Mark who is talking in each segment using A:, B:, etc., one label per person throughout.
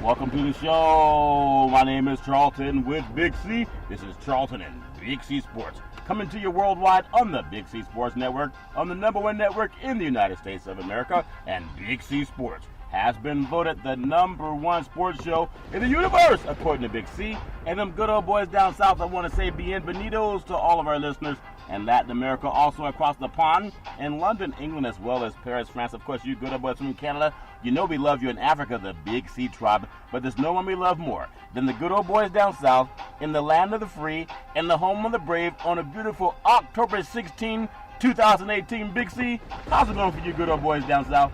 A: Welcome to the show. My name is Charlton with Big C. This is Charlton and Big C Sports. Coming to you worldwide on the Big C Sports Network, on the number one network in the United States of America, and Big C Sports has been voted the number one sports show in the universe, according to Big C. And them good old boys down south, I want to say bienvenidos to all of our listeners in Latin America, also across the pond, in London, England, as well as Paris, France. Of course, you good old boys from Canada, you know we love you in Africa, the Big C tribe, but there's no one we love more than the good old boys down south, in the land of the free, in the home of the brave, on a beautiful October 16, 2018. Big C, how's it going for you good old boys down south?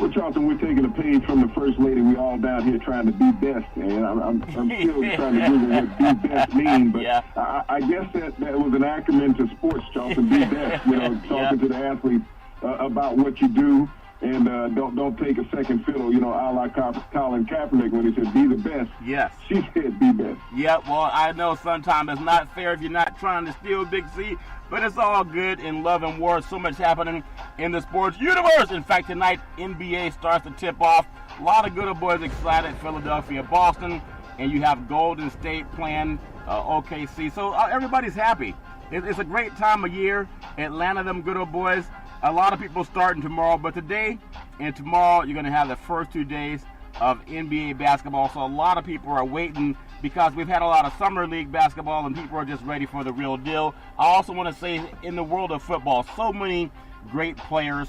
B: Well, Charlton, we're taking a page from the First Lady. We all down here trying to be best, and I'm still trying to Google what be best mean, but
A: yeah.
B: I guess that was an acronym to sports, Charlton, be best, talking to the athletes about what you do, and don't take a second fiddle, a la Colin Kaepernick when he said, be the best.
A: Yes.
B: She said, be best.
A: Yeah, well, I know sometimes it's not fair if you're not trying to steal Big C, but it's all good in love and war. So much happening in the sports universe. In fact, tonight, NBA starts to tip off. A lot of good old boys excited. Philadelphia, Boston, and you have Golden State playing OKC. So everybody's happy. It's a great time of year. Atlanta, them good old boys. A lot of people starting tomorrow, but today and tomorrow, you're going to have the first 2 days of NBA basketball. So a lot of people are waiting because we've had a lot of summer league basketball and people are just ready for the real deal. I also want to say in the world of football, so many great players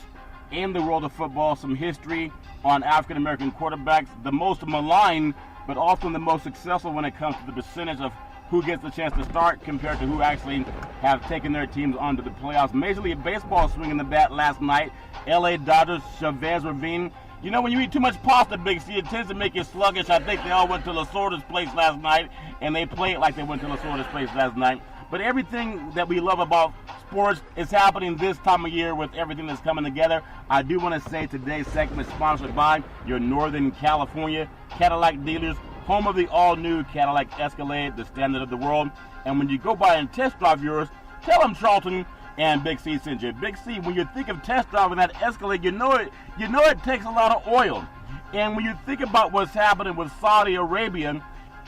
A: in the world of football, some history on African-American quarterbacks, the most maligned, but often the most successful when it comes to the percentage of who gets the chance to start compared to who actually have taken their teams onto the playoffs. Major League Baseball swinging the bat last night. LA Dodgers, Chavez Ravine. You know, when you eat too much pasta, Big C, it tends to make you sluggish. I think they all went to Lasorda's place last night, and they played like they went to Lasorda's place last night. But everything that we love about sports is happening this time of year with everything that's coming together. I do want to say today's segment is sponsored by your Northern California Cadillac dealers, home of the all-new Cadillac Escalade, the standard of the world. And when you go by and test drive yours, tell them Charlton and Big C sent you. Big C, when you think of test driving that Escalade, you know it takes a lot of oil. And when you think about what's happening with Saudi Arabia,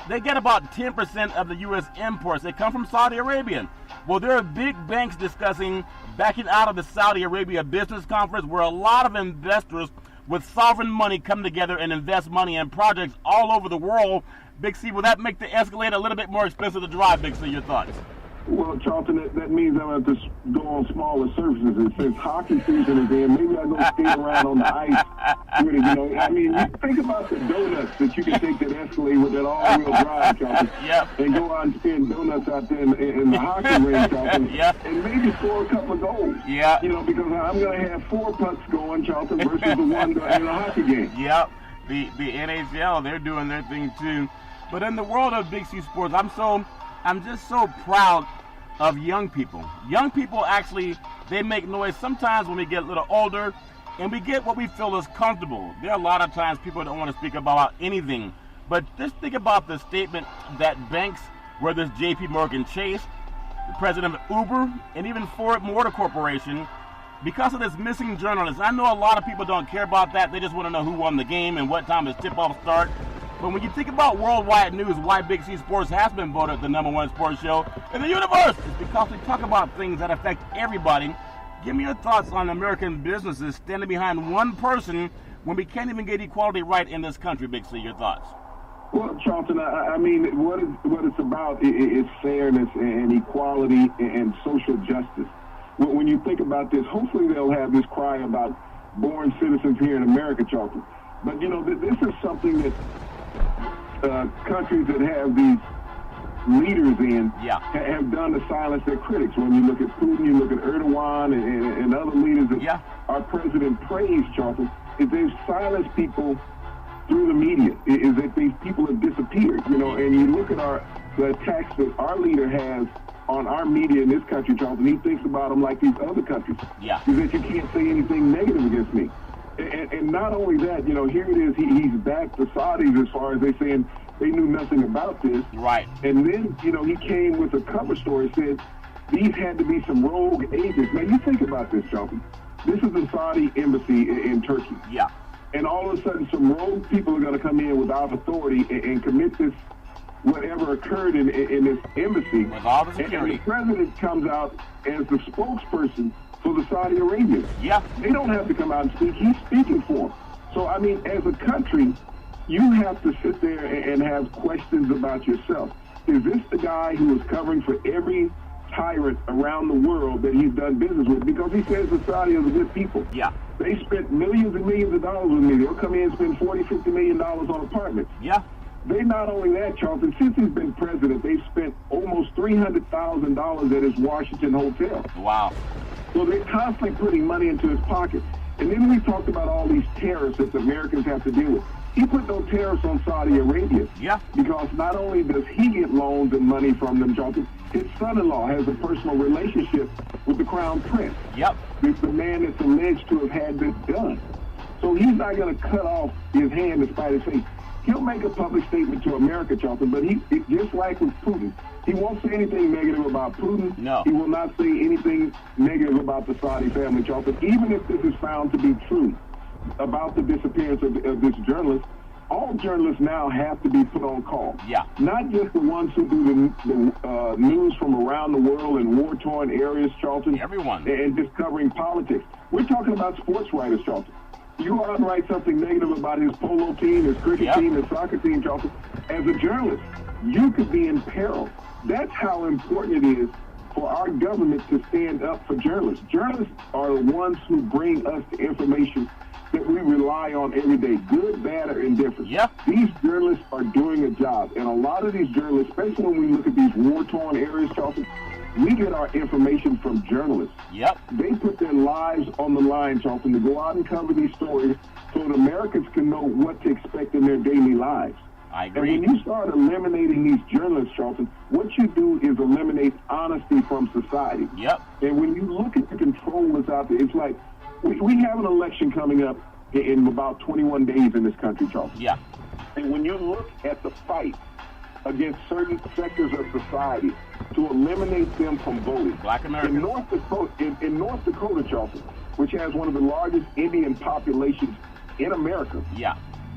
A: they get about 10% of the U.S. imports. They come from Saudi Arabia. Well, there are big banks discussing backing out of the Saudi Arabia Business Conference, where a lot of investors with sovereign money come together and invest money in projects all over the world. Big C, will that make the Escalade a little bit more expensive to drive, Big C? Your thoughts?
B: Well, Charlton, that means I'm going to have to go on smaller surfaces. And since hockey season is in, maybe I go skate around on the ice with it, I mean, think about the donuts that you can take that Escalade with that all-wheel drive, Charlton,
A: yep.
B: and go out and spin donuts out there in the hockey rink, Charlton,
A: yep.
B: and maybe score a couple of goals.
A: Yeah.
B: Because I'm going to have 4 pucks going, Charlton, versus the one in a hockey game.
A: Yep. The NHL, they're doing their thing too. But in the world of Big C Sports, I'm just so proud of young people. Young people actually, they make noise sometimes when we get a little older and we get what we feel is comfortable. There are a lot of times people don't want to speak about anything. But just think about the statement that banks, whether it's JP Morgan Chase, the president of Uber, and even Ford Motor Corporation, because of this missing journalist. I know a lot of people don't care about that. They just want to know who won the game and what time does tip-off start. But when you think about worldwide news, why Big C Sports has been voted the number one sports show in the universe is because we talk about things that affect everybody. Give me your thoughts on American businesses standing behind one person when we can't even get equality right in this country, Big C. Your thoughts?
B: Well, Charlton, I mean, what it's about is fairness and equality and social justice. When you think about this, hopefully they'll have this cry about born citizens here in America, Charlton. But, this is something that countries that have these leaders in have done to silence their critics. When you look at Putin, you look at Erdogan and other leaders that our president praised, Charlton, is they've silenced people through the media, is that these people have disappeared, and you look at the attacks that our leader has on our media in this country, Charlton, he thinks about them like these other countries. Yeah. Is that you can't say anything negative against me. And not only that, here it is, he's backed the Saudis as far as they saying they knew nothing about this.
A: Right.
B: And then, he came with a cover story, said these had to be some rogue agents. Now, you think about this, Charlton. This is the Saudi embassy in Turkey.
A: Yeah.
B: and all of a sudden some rogue people are going to come in without authority and commit this, whatever occurred in this embassy.
A: With all the security.
B: And the president comes out as the spokesperson for the Saudi Arabians.
A: Yeah.
B: They don't have to come out and speak. He's speaking for them. So, I mean, as a country, you have to sit there and have questions about yourself. Is this the guy who is covering for every tyrant around the world that he's done business with? Because he says the Saudis are good people.
A: Yeah.
B: They spent millions and millions of dollars with me. They'll come in and spend $40, $50 million on apartments.
A: Yeah.
B: They not only that, Charlton, since he's been president, they've spent almost $300,000 at his Washington hotel.
A: Wow.
B: So they're constantly putting money into his pocket. And then we talked about all these tariffs that the Americans have to deal with. He put no tariffs on Saudi Arabia.
A: Yeah.
B: Because not only does he get loans and money from them, Charlton, his son-in-law has a personal relationship with the Crown Prince.
A: Yep.
B: It's the man that's alleged to have had this done. So he's not going to cut off his hand despite his face. He'll make a public statement to America, Charlton, but just like with Putin, he won't say anything negative about Putin.
A: No.
B: He will not say anything negative about the Saudi family, Charlton, even if this is found to be true about the disappearance of this journalist. All journalists now have to be put on call.
A: Yeah.
B: Not just the ones who do the news from around the world in war-torn areas, Charlton.
A: Everyone.
B: And just covering politics. We're talking about sports writers, Charlton. You go out and write something negative about his polo team, his cricket team, his soccer team, Charlton. As a journalist, you could be in peril. That's how important it is for our government to stand up for journalists. Journalists are the ones who bring us the information that we rely on every day, good, bad, or indifferent.
A: Yeah.
B: These journalists are doing a job, and a lot of these journalists, especially when we look at these war-torn areas, Charlton, we get our information from journalists.
A: Yep.
B: They put their lives on the line, Charlton, to go out and cover these stories so that Americans can know what to expect in their daily lives.
A: I agree.
B: And when you start eliminating these journalists, Charlton, what you do is eliminate honesty from society.
A: Yep.
B: And when you look at the control that's out there, it's like we have an election coming up in about 21 days in this country, Charlton.
A: Yeah.
B: And when you look at the fight against certain sectors of society to eliminate them from voting.
A: Black Americans.
B: In North Dakota, Charlton, which has one of the largest Indian populations in America,
A: Yeah.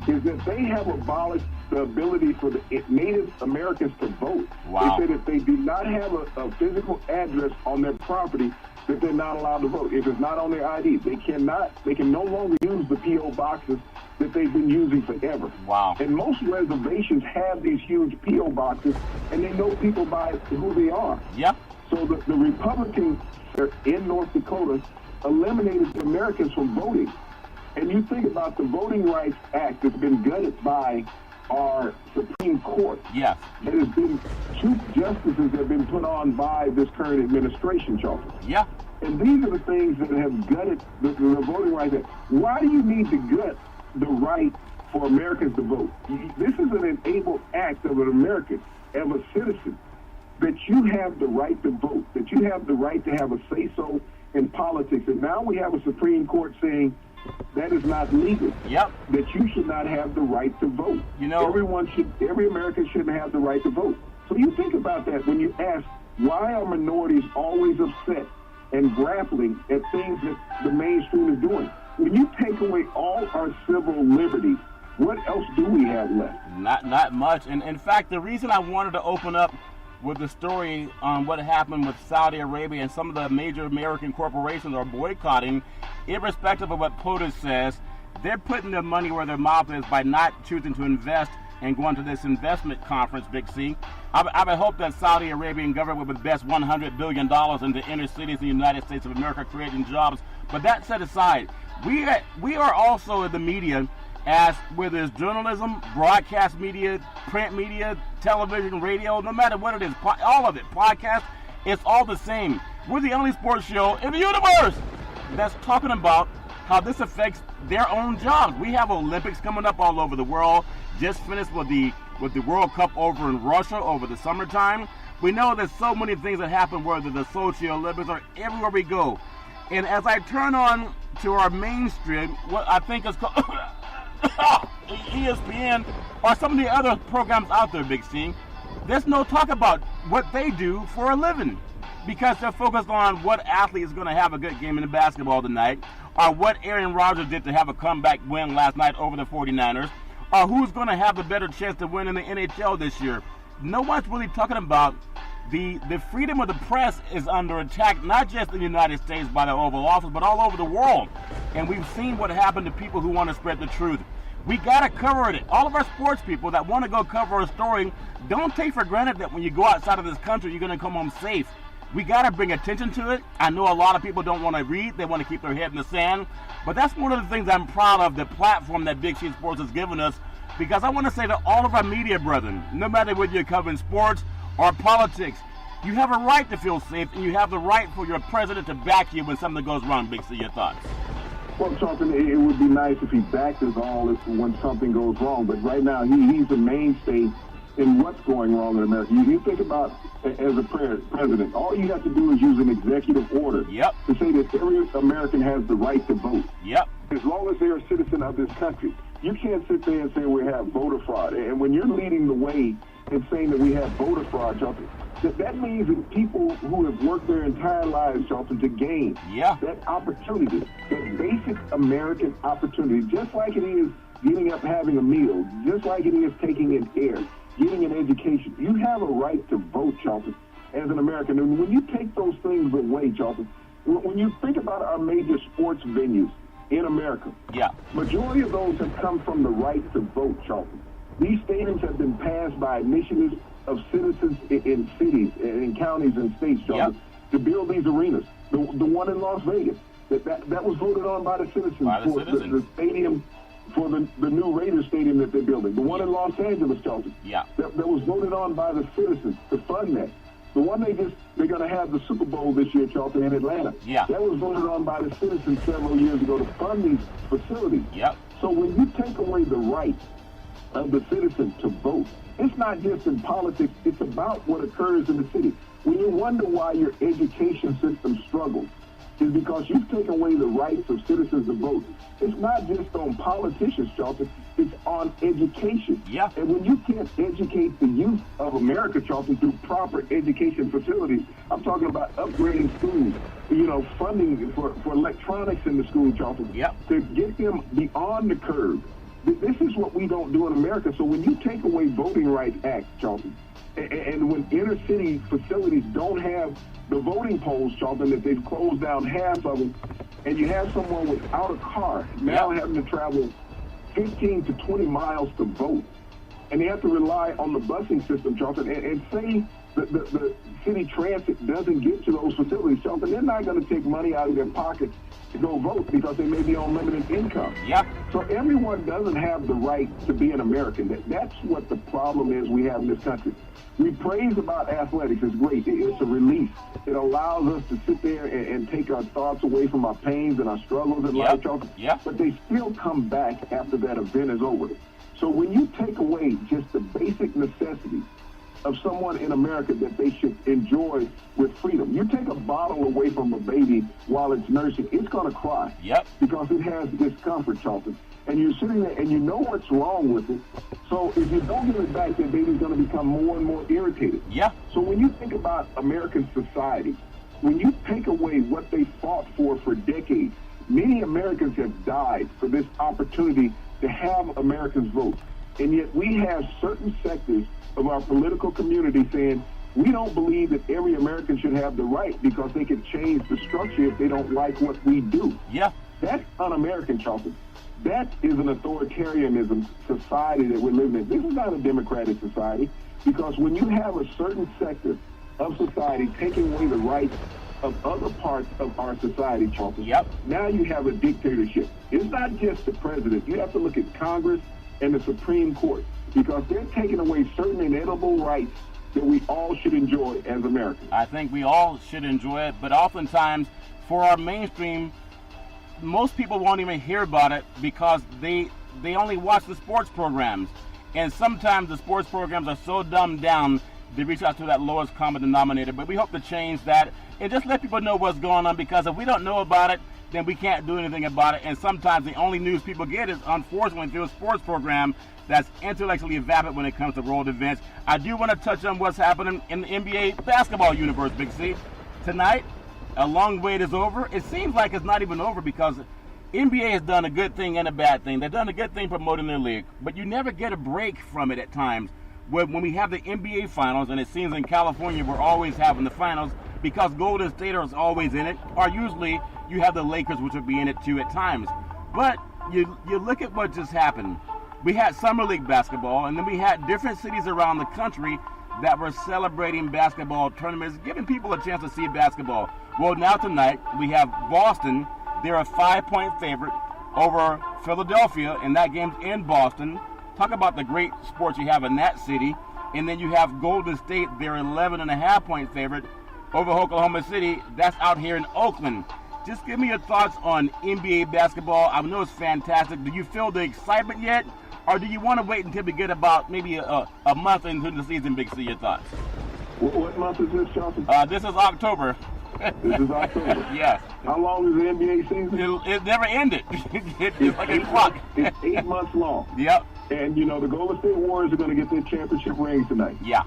B: is that they have abolished the ability for the Native Americans to vote.
A: Wow.
B: They said if they do not have a physical address on their property, that they're not allowed to vote. If it's not on their ID, they can no longer use the P.O. boxes that they've been using forever.
A: Wow.
B: And most reservations have these huge P.O. boxes, and they know people by who they are.
A: Yep.
B: So the Republicans in North Dakota eliminated the Americans from voting. And you think about the Voting Rights Act that's been gutted by our Supreme Court.
A: Yes.
B: There has been chief justices that have been put on by this current administration, Charlton.
A: Yeah.
B: And these are the things that have gutted the Voting Rights Act. Why do you need to gut the right for Americans to vote? This is an enabled act of an American, of a citizen, that you have the right to vote, that you have the right to have a say-so in politics. And now we have a Supreme Court saying that is not legal.
A: Yep.
B: That you should not have the right to vote.
A: You know,
B: every American shouldn't have the right to vote. So you think about that when you ask, why are minorities always upset and grappling at things that the mainstream is doing? When you take away all our civil liberties, what else do we have left?
A: Not much. And in fact, the reason I wanted to open up with the story on what happened with Saudi Arabia and some of the major American corporations are boycotting, irrespective of what POTUS says, they're putting their money where their mouth is by not choosing to invest and going to this investment conference, Big C. I would hope that Saudi Arabian government would invest $100 billion into inner cities in the United States of America, creating jobs. But that set aside, we are also in the media, as whether it's journalism, broadcast media, print media, television, radio, no matter what it is, all of it, podcast, it's all the same. We're the only sports show in the universe that's talking about how this affects their own jobs. We have Olympics coming up all over the world. Just finished with the World Cup over in Russia over the summertime. We know there's so many things that happen, whether the Sochi Olympics or everywhere we go. And as I turn on to our mainstream, what I think is called ESPN or some of the other programs out there, Big C, there's no talk about what they do for a living, because they're focused on what athlete is going to have a good game in basketball tonight, or what Aaron Rodgers did to have a comeback win last night over the 49ers, or who's going to have the better chance to win in the NHL this year. No one's really talking about the freedom of the press is under attack, not just in the United States by the Oval Office, but all over the world. And we've seen what happened to people who want to spread the truth. We got to cover it. All of our sports people that want to go cover a story, don't take for granted that when you go outside of this country, you're going to come home safe. We got to bring attention to it. I know a lot of people don't want to read. They want to keep their head in the sand. But that's one of the things I'm proud of, the platform that Big C Sports has given us, because I want to say to all of our media brethren, no matter whether you're covering sports or politics, you have a right to feel safe, and you have the right for your president to back you when something goes wrong. Big C, your thoughts?
B: Well, Charlton, it would be nice if he backed us all when something goes wrong. But right now, he's the mainstay in what's going wrong in America. You think about, as a president, all you have to do is use an executive order to say that every American has the right to vote. As long as they're a citizen of this country. You can't sit there and say we have voter fraud. And when you're leading the way and saying that we have voter fraud, Charlton, that means that people who have worked their entire lives, Charlton, to gain that opportunity, that basic American opportunity, just like it is getting up, having a meal, just like it is taking in air, getting an education. You have a right to vote, Charlton, as an American. And when you take those things away, Charlton, when you think about our major sports venues in America, majority of those have come from the right to vote, Charlton. These stadiums have been passed by initiatives of citizens in cities, in counties and states, Charlton, to build these arenas. The one in Las Vegas, that was voted on by the citizens for the stadium, for the new Raiders stadium that they're building. The one in Los Angeles, Charlton, that was voted on by the citizens to fund that. The one they're going to have the Super Bowl this year, Charlton, in Atlanta. That was voted on by the citizens several years ago to fund these facilities. So when you take away the right of the citizen to vote, it's not just in politics, it's about what occurs in the city. When you wonder why your education system struggles, is because you've taken away the rights of citizens to vote. It's not just on politicians, Charlton, it's on education. And when you can't educate the youth of America, Charlton, through proper education facilities, I'm talking about upgrading schools, funding for electronics in the school, Charlton, to get them beyond the curve. This is what we don't do in America. So when you take away Voting Rights Act, Charlton, and when inner city facilities don't have the voting polls, Charlton, that they've closed down half of them, and you have someone without a car now having to travel 15 to 20 miles to vote, and they have to rely on the busing system, Charlton, and say the city transit doesn't get to those facilities, Charlton, they're not going to take money out of their pockets to go vote because they may be on limited income. So everyone doesn't have the right to be an American. That's what the problem is we have in this country. We praise about athletics. It's great. It's a release. It allows us to sit there and take our thoughts away from our pains and our struggles in life, Charlton. But they still come back after that event is over. So when you take away just the basic necessities of someone in America that they should enjoy with freedom. You take a bottle away from a baby while it's nursing, it's going to cry. Because it has discomfort, Charlton. And you're sitting there and you know what's wrong with it. So if you don't give it back, that baby's going to become more and more irritated. So when you think about American society, when you take away what they fought for decades, many Americans have died for this opportunity to have Americans vote. And yet we have certain sectors of our political community saying, we don't believe that every American should have the right because they can change the structure if they don't like what we do. That's un-American, Charlton. That is an authoritarianism society that we're living in. This is not a democratic society because when you have a certain sector of society taking away the rights of other parts of our society, Charlton, now you have a dictatorship. It's not just the president. You have to look at Congress and the Supreme Court because they're taking away certain inalienable rights that we all should enjoy as Americans.
A: I think we all should enjoy it, but oftentimes for our mainstream, most people won't even hear about it because they only watch the sports programs. And sometimes the sports programs are so dumbed down, they reach out to that lowest common denominator. But we hope to change that and just let people know what's going on, because if we don't know about it, then we can't do anything about it. And sometimes the only news people get is, unfortunately, through a sports program that's intellectually vapid when it comes to world events. I do want to touch on what's happening in the NBA basketball universe, Big C. Tonight, a long wait is over. It seems like it's not even over because NBA has done a good thing and a bad thing. They've done a good thing promoting their league, but you never get a break from it at times. When we have the NBA finals, and it seems in California we're always having the finals because Golden State is always in it, or usually you have the Lakers, which would be in it too at times. But you look at what just happened. We had Summer League basketball, and then we had different cities around the country that were celebrating basketball tournaments, giving people a chance to see basketball. Well, now tonight we have Boston. They're a 5-point favorite over Philadelphia, and that game's in Boston. Talk about the great sports you have in that city. And then you have Golden State. They're 11.5-point favorite over Oklahoma City. That's out here in Oakland. Just give me your thoughts on NBA basketball. I know it's fantastic. Do you feel the excitement yet? Or do you want to wait until we get about maybe a month into the season, Big C? Your thoughts?
B: What month is this, Charlton?
A: This is October.
B: This is October.
A: Yes.
B: How long is the NBA season?
A: It never ended. It's like a clock.
B: It's 8 months long.
A: Yep.
B: And, you know, the Golden State Warriors are going to get their championship rings tonight.
A: Yeah.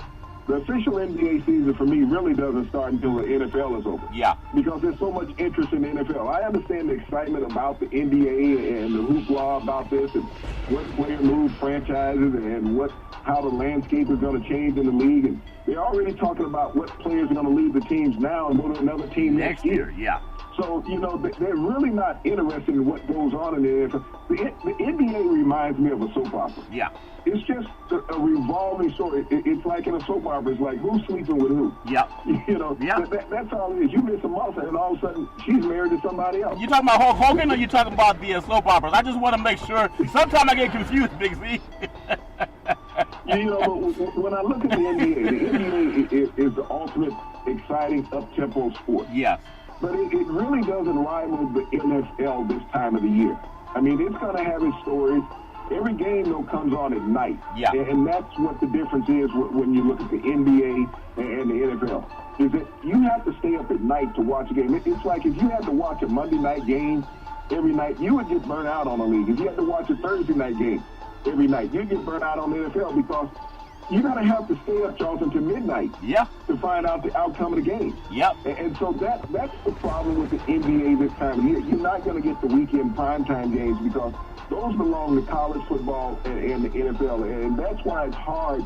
B: The official NBA season for me really doesn't start until the NFL is over.
A: Yeah.
B: Because there's so much interest in the NFL. I understand the excitement about the NBA and the hoopla about this and what player move franchises and how the landscape is going to change in the league. And they're already talking about what players are going to leave the teams now and go to another team next year.
A: Yeah.
B: So, you know, they're really not interested in what goes on in the NFL. The NBA reminds me of a soap opera.
A: Yeah.
B: It's just a revolving story. It's like in a soap opera. It's like who's sleeping with who.
A: Yeah.
B: You know, that's all it is. You miss a month and all of a sudden she's married to somebody else.
A: You talking about Hulk Hogan or you talking about the soap operas? I just want to make sure. Sometimes I get confused, Big C.
B: You know, when I look at the NBA is the ultimate exciting up-tempo sport.
A: Yes.
B: But it really doesn't rival the NFL this time of the year. I mean, it's going to have its stories. Every game, though, comes on at night.
A: Yeah.
B: And that's what the difference is when you look at the NBA and the NFL, is that you have to stay up at night to watch a game. It's like if you had to watch a Monday night game every night, you would get burnt out on the league. If you had to watch a Thursday night game every night, you'd get burnt out on the NFL because you're going to have to stay up, Charlton, to midnight to find out the outcome of the game.
A: Yep.
B: And so that's the problem with the NBA this time of year. You're not going to get the weekend primetime games because those belong to college football and the NFL. And that's why it's hard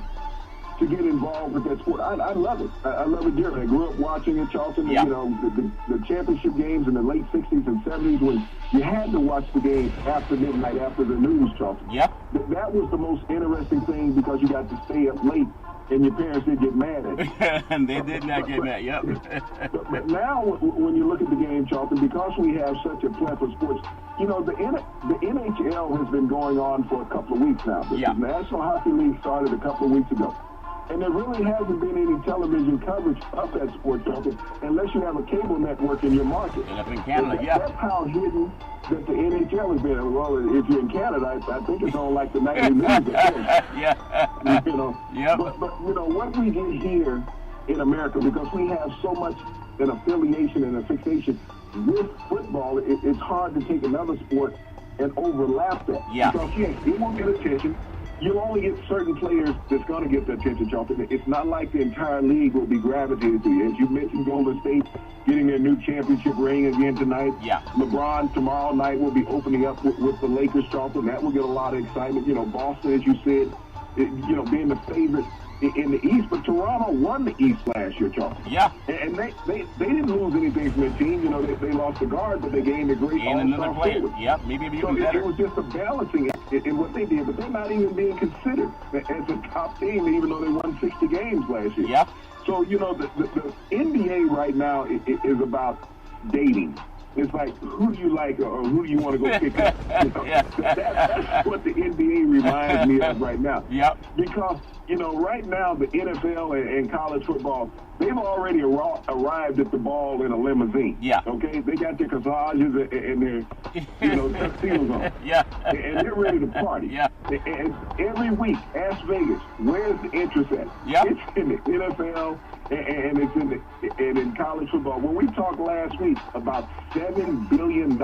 B: to get involved with that sport. I love it. I love it dearly. I grew up watching it, Charlton.
A: Yeah.
B: You know, the championship games in the late 60s and 70s when you had to watch the game after midnight, after the news, Charlton.
A: Yep.
B: That was the most interesting thing because you got to stay up late and your parents did get mad at you.
A: And they did not get mad, yep.
B: But now when you look at the game, Charlton, because we have such a plethora of sports, you know, the NHL has been going on for a couple of weeks now. The National Hockey League started a couple of weeks ago. And there really hasn't been any television coverage of that sport, Charlton, unless you have a cable network in your market.
A: And up in Canada,
B: That's how hidden that the NHL has been. Well, if you're in Canada, I think it's on like the nightly news.
A: Yeah.
B: You know.
A: Yep.
B: But you know, what we get here in America, because we have so much an affiliation and a fixation with football, it's hard to take another sport and overlap that.
A: Yeah.
B: Because, yes, it won't get attention. You'll only get certain players that's going to get the attention, Charlton. It's not like the entire league will be gravitated to you. As you mentioned, Golden State getting their new championship ring again tonight.
A: Yeah.
B: LeBron tomorrow night will be opening up with the Lakers, Charlton. That will get a lot of excitement. You know, Boston, as you said, you know, being the favorite in the East, but Toronto won the East last year, Charlton.
A: Yeah.
B: And they didn't lose anything from their team. You know, they lost the guard, but they gained a great all-star forward.
A: Yep, maybe even
B: so
A: better.
B: It was just a balancing in what they did, but they're not even being considered as a top team, even though they won 60 games last year.
A: Yep.
B: So, you know, the NBA right now is about dating. It's like, who do you like or who do you want to go pick up? You know, that's what the NBA reminds me of right now.
A: Yep.
B: Because, you know, right now the NFL and college football, they've already arrived at the ball in a limousine.
A: Yeah.
B: Okay? They got their corsages and their, you know, tuxedos on.
A: Yeah.
B: And they're ready to party.
A: Yeah.
B: And every week, Las Vegas, where's the interest at?
A: Yeah.
B: It's in the NFL and it's in college football. When we talked last week about $7 billion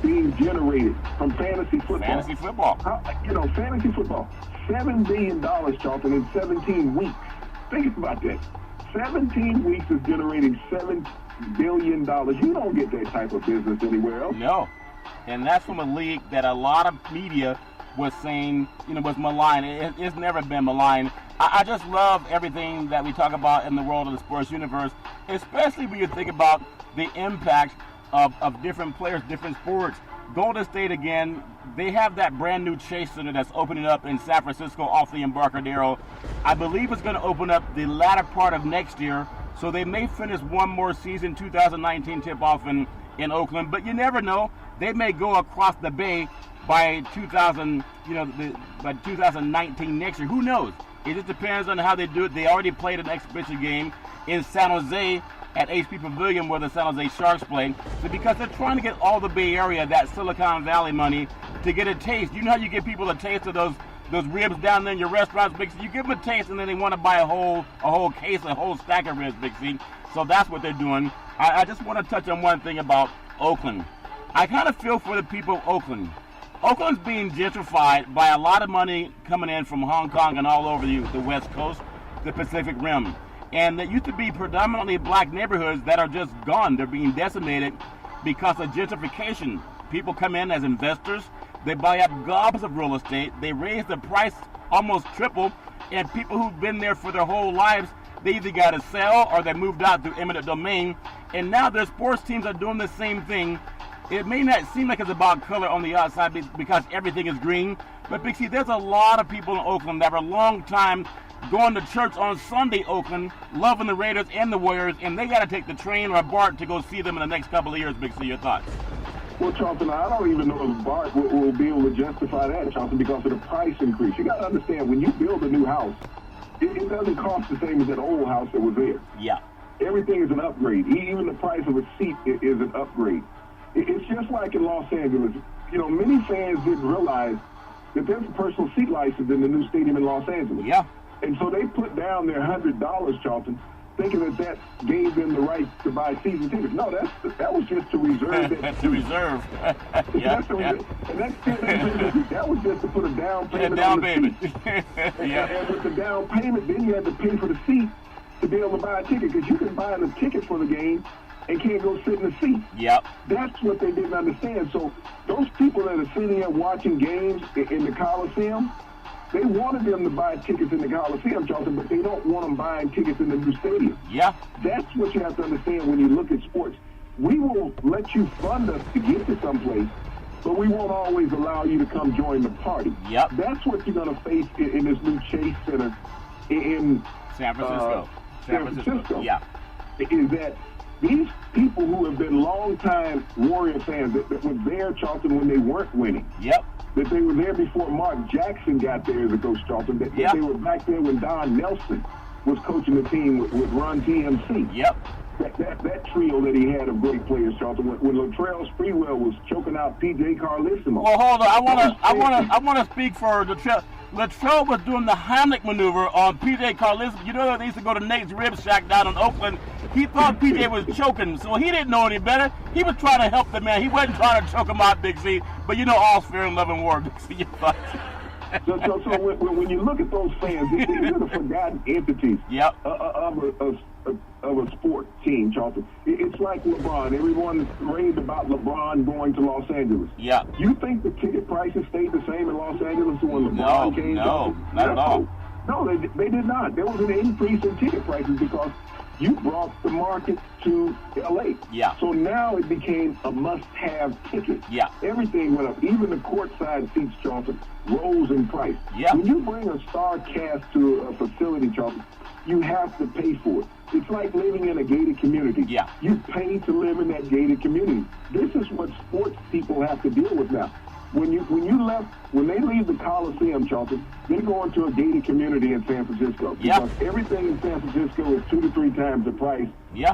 B: being generated from fantasy football.
A: Fantasy football.
B: You know, fantasy football. $7 billion, Charlton, in 17 weeks. Think about that. 17 weeks is generating $7 billion. You don't get that type of business anywhere else.
A: No. And that's from a league that a lot of media was saying, was maligned. It's never been maligned. I just love everything that we talk about in the world of the sports universe, especially when you think about the impact of different players, different sports. Golden State, again, they have that brand new Chase Center that's opening up in San Francisco off the Embarcadero. I believe it's going to open up the latter part of next year, so they may finish one more season, 2019 tip-off in Oakland, but you never know. They may go across the bay by 2019 next year. Who knows? It just depends on how they do it. They already played an exhibition game in San Jose at HP Pavilion where the San Jose Sharks play. So because they're trying to get all the Bay Area, that Silicon Valley money, to get a taste. You know how you give people a taste of those ribs down there in your restaurants, Big C? You give them a taste and then they want to buy a whole case, a whole stack of ribs, Big C. So that's what they're doing. I just want to touch on one thing about Oakland. I kind of feel for the people of Oakland. Oakland's being gentrified by a lot of money coming in from Hong Kong and all over the West Coast, the Pacific Rim. And there used to be predominantly black neighborhoods that are just gone. They're being decimated because of gentrification. People come in as investors. They buy up gobs of real estate. They raise the price almost triple. And people who've been there for their whole lives, they either got to sell or they moved out through eminent domain. And now their sports teams are doing the same thing. It may not seem like it's about color on the outside because everything is green. But Big C, there's a lot of people in Oakland that were a long time going to church on Sunday, Oakland, loving the Raiders and the Warriors, and they got to take the train or a BART to go see them in the next couple of years. Big C, your thoughts?
B: Well, Charlton, I don't even know if BART will be able to justify that, Charlton, because of the price increase. You got to understand, when you build a new house, it doesn't cost the same as that old house that was there.
A: Yeah.
B: Everything is an upgrade. Even the price of a seat is an upgrade. It's just like in Los Angeles. Many fans didn't realize that there's a personal seat license in the new stadium in Los Angeles.
A: Yeah.
B: And so they put down their $100, Charlton, thinking that gave them the right to buy season tickets. No, that was just to reserve that.
A: To reserve.
B: Yeah. And that was just to put a down payment on the seat. And with the down payment, then you had to pay for the seat to be able to buy a ticket, because you can buy the ticket for the game and can't go sit in the seat.
A: Yep.
B: That's what they didn't understand. So those people that are sitting there watching games in the Coliseum, they wanted them to buy tickets in the Coliseum, Charlton, but they don't want them buying tickets in the new stadium.
A: Yeah.
B: That's what you have to understand when you look at sports. We will let you fund us to get to someplace, but we won't always allow you to come join the party.
A: Yep.
B: That's what you're going to face in this new Chase Center in
A: San Francisco.
B: San Francisco.
A: Yeah.
B: Is that these people who have been longtime Warrior fans that were there, Charlton, when they weren't winning.
A: Yep.
B: That they were there before Mark Jackson got there as a coach, Charlton. That they were back there when Don Nelson was coaching the team with Run TMC.
A: Yep.
B: That trio that he had of great players, Charlton. When Latrell Sprewell was choking out PJ Carlesimo.
A: Well, hold on. I want to speak for Latrell. Latrell was doing the Heimlich maneuver on PJ Carlesimo. You know that they used to go to Nate's Rib Shack down in Oakland. He thought PJ was choking, so he didn't know any better. He was trying to help the man. He wasn't trying to choke him out, Big C. But all's fair in love and war, Big C.
B: So when you look at those fans, they're the forgotten entities of a sport team, Charlton. It's like LeBron. Everyone raved about LeBron going to Los Angeles.
A: Yeah.
B: You think the ticket prices stayed the same in Los Angeles when LeBron came?
A: No, not at all.
B: No, they did not. There was an increase in ticket prices because you brought the market to L.A.
A: Yeah.
B: So now it became a must-have ticket.
A: Yeah.
B: Everything went up. Even the courtside seats, Charlton, rose in price.
A: Yeah.
B: When you bring a star cast to a facility, Charlton, you have to pay for it. It's like living in a gated community.
A: Yeah.
B: You pay to live in that gated community. This is what sports people have to deal with now. When they leave the Coliseum, Charlton, they go into a gated community in San Francisco. Because everything in San Francisco is 2 to 3 times the price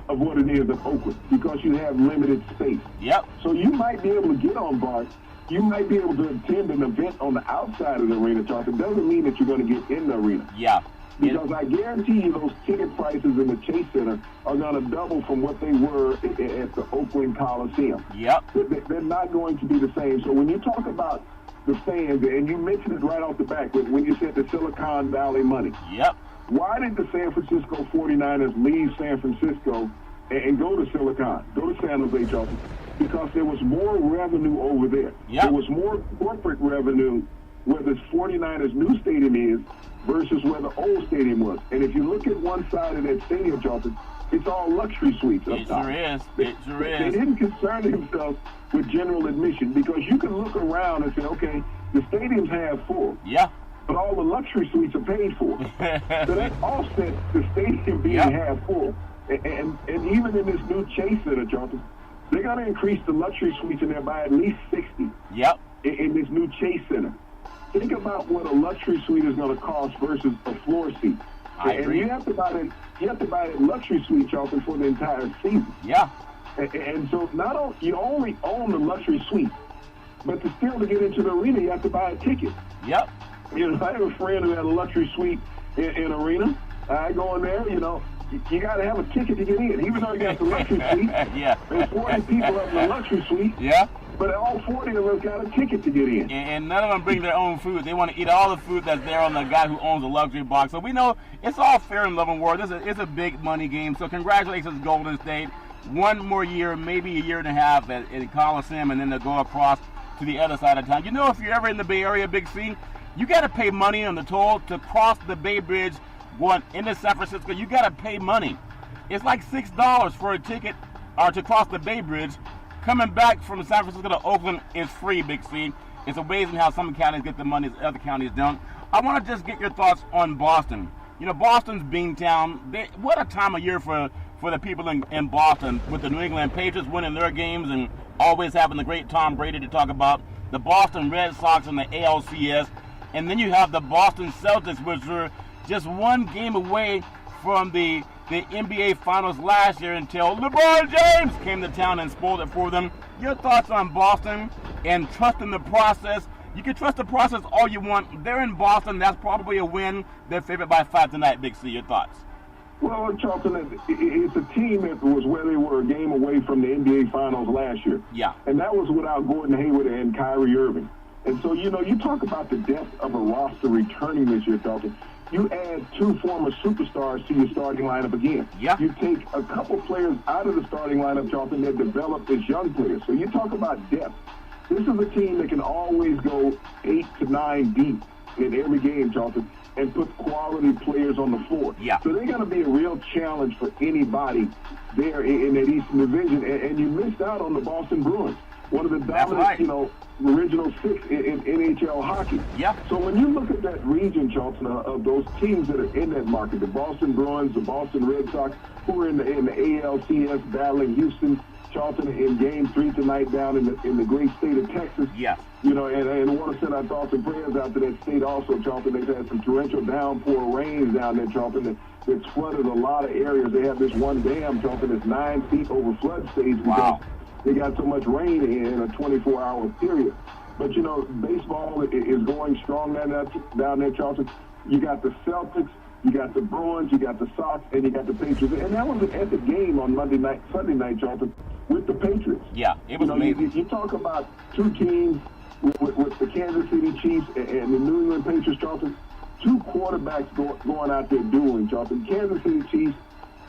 B: of what it is in Oakland, because you have limited space.
A: Yep.
B: So you might be able to get on BART. You might be able to attend an event on the outside of the arena, Charlton. Doesn't mean that you're going to get in the arena.
A: Yeah.
B: Because I guarantee you those ticket prices in the Chase Center are going to double from what they were at the Oakland Coliseum.
A: Yep.
B: They're not going to be the same. So when you talk about the fans, and you mentioned it right off the back when you said the Silicon Valley money.
A: Yep.
B: Why did the San Francisco 49ers leave San Francisco and go to Silicon, go to San Jose, Charlton? because there was more revenue over there.
A: Yep.
B: There was more corporate revenue where the 49ers new stadium is versus where the old stadium was. And if you look at one side of that stadium, Jonathan, it's all luxury suites up top.
A: It sure is.
B: They didn't concern themselves with general admission because you can look around and say, okay, the stadium's half full.
A: Yeah.
B: But all the luxury suites are paid for. So that offsets the stadium being half full. And even in this new Chase Center, Jonathan, they're going to increase the luxury suites in there by at least 60.
A: Yep.
B: In this new Chase Center. Think about what a luxury suite is going to cost versus a floor seat.
A: I agree.
B: And you have to buy that luxury suite, Jonathan, for the entire season.
A: Yeah.
B: And so you only own the luxury suite, but to get into the arena, you have to buy a ticket.
A: Yep.
B: You know, I have a friend who had a luxury suite in arena. I go in there, you know, you got to have a ticket to get in. Even though you got the luxury suite,
A: yeah.
B: there's 40 people up in the luxury suite.
A: Yeah.
B: But all 40 of us got a ticket to get in.
A: And none of them bring their own food. They want to eat all the food that's there on the guy who owns the luxury box. So we know it's all fair in love and war. It's a big money game. So congratulations, Golden State. One more year, maybe a year and a half at Coliseum, and then they'll go across to the other side of town. You know, if you're ever in the Bay Area, Big C, you got to pay money on the toll to cross the Bay Bridge going into San Francisco. You got to pay money. It's like $6 for a ticket or to cross the Bay Bridge. Coming back from San Francisco to Oakland is free, Big C. It's amazing how some counties get the money other counties don't. I want to just get your thoughts on Boston. You know, Boston's Beantown. What a time of year for the people in Boston, with the New England Patriots winning their games and always having the great Tom Brady to talk about, the Boston Red Sox in the ALCS, and then you have the Boston Celtics, which were just one game away from the NBA Finals last year until LeBron James came to town and spoiled it for them. Your thoughts on Boston and trusting the process? You can trust the process all you want. They're in Boston. That's probably a win. They're favored by 5 tonight, Big C. Your thoughts?
B: Well, Charlton, it's a team that was where they were a game away from the NBA Finals last year.
A: Yeah.
B: And that was without Gordon Hayward and Kyrie Irving. And so, you know, you talk about the depth of a roster returning this year, Charlton. You add 2 former superstars to your starting lineup again.
A: Yeah.
B: You take a couple players out of the starting lineup, Charlton, that developed as young players. So you talk about depth. This is a team that can always go 8 to 9 deep in every game, Charlton, and put quality players on the floor.
A: Yeah.
B: So they're going to be a real challenge for anybody there in that Eastern Division. And you missed out on the Boston Bruins, one of the dominant, you know, original 6 in NHL hockey.
A: Yeah.
B: So when you look at that region, Charlton, of those teams that are in that market, the Boston Bruins, the Boston Red Sox, who are in the ALCS battling Houston, Charlton, in Game 3 tonight down in the great state of Texas.
A: Yeah.
B: You know, and I want to send our thoughts and prayers out to that state also, Charlton. They've had some torrential downpour rains down there, Charlton, that's flooded a lot of areas. They have this one dam, Charlton, that's 9 feet over flood stage because
A: wow.
B: They got so much rain in a 24-hour period. But, you know, baseball is going strong down there, Charlton. You got the Celtics, you got the Bruins, you got the Sox, and you got the Patriots. And that was an epic game on Sunday night, Charlton, with the Patriots.
A: Yeah, it was amazing.
B: You talk about 2 teams with the Kansas City Chiefs and the New England Patriots, Charlton. 2 quarterbacks going out there dueling, Charlton. Kansas City Chiefs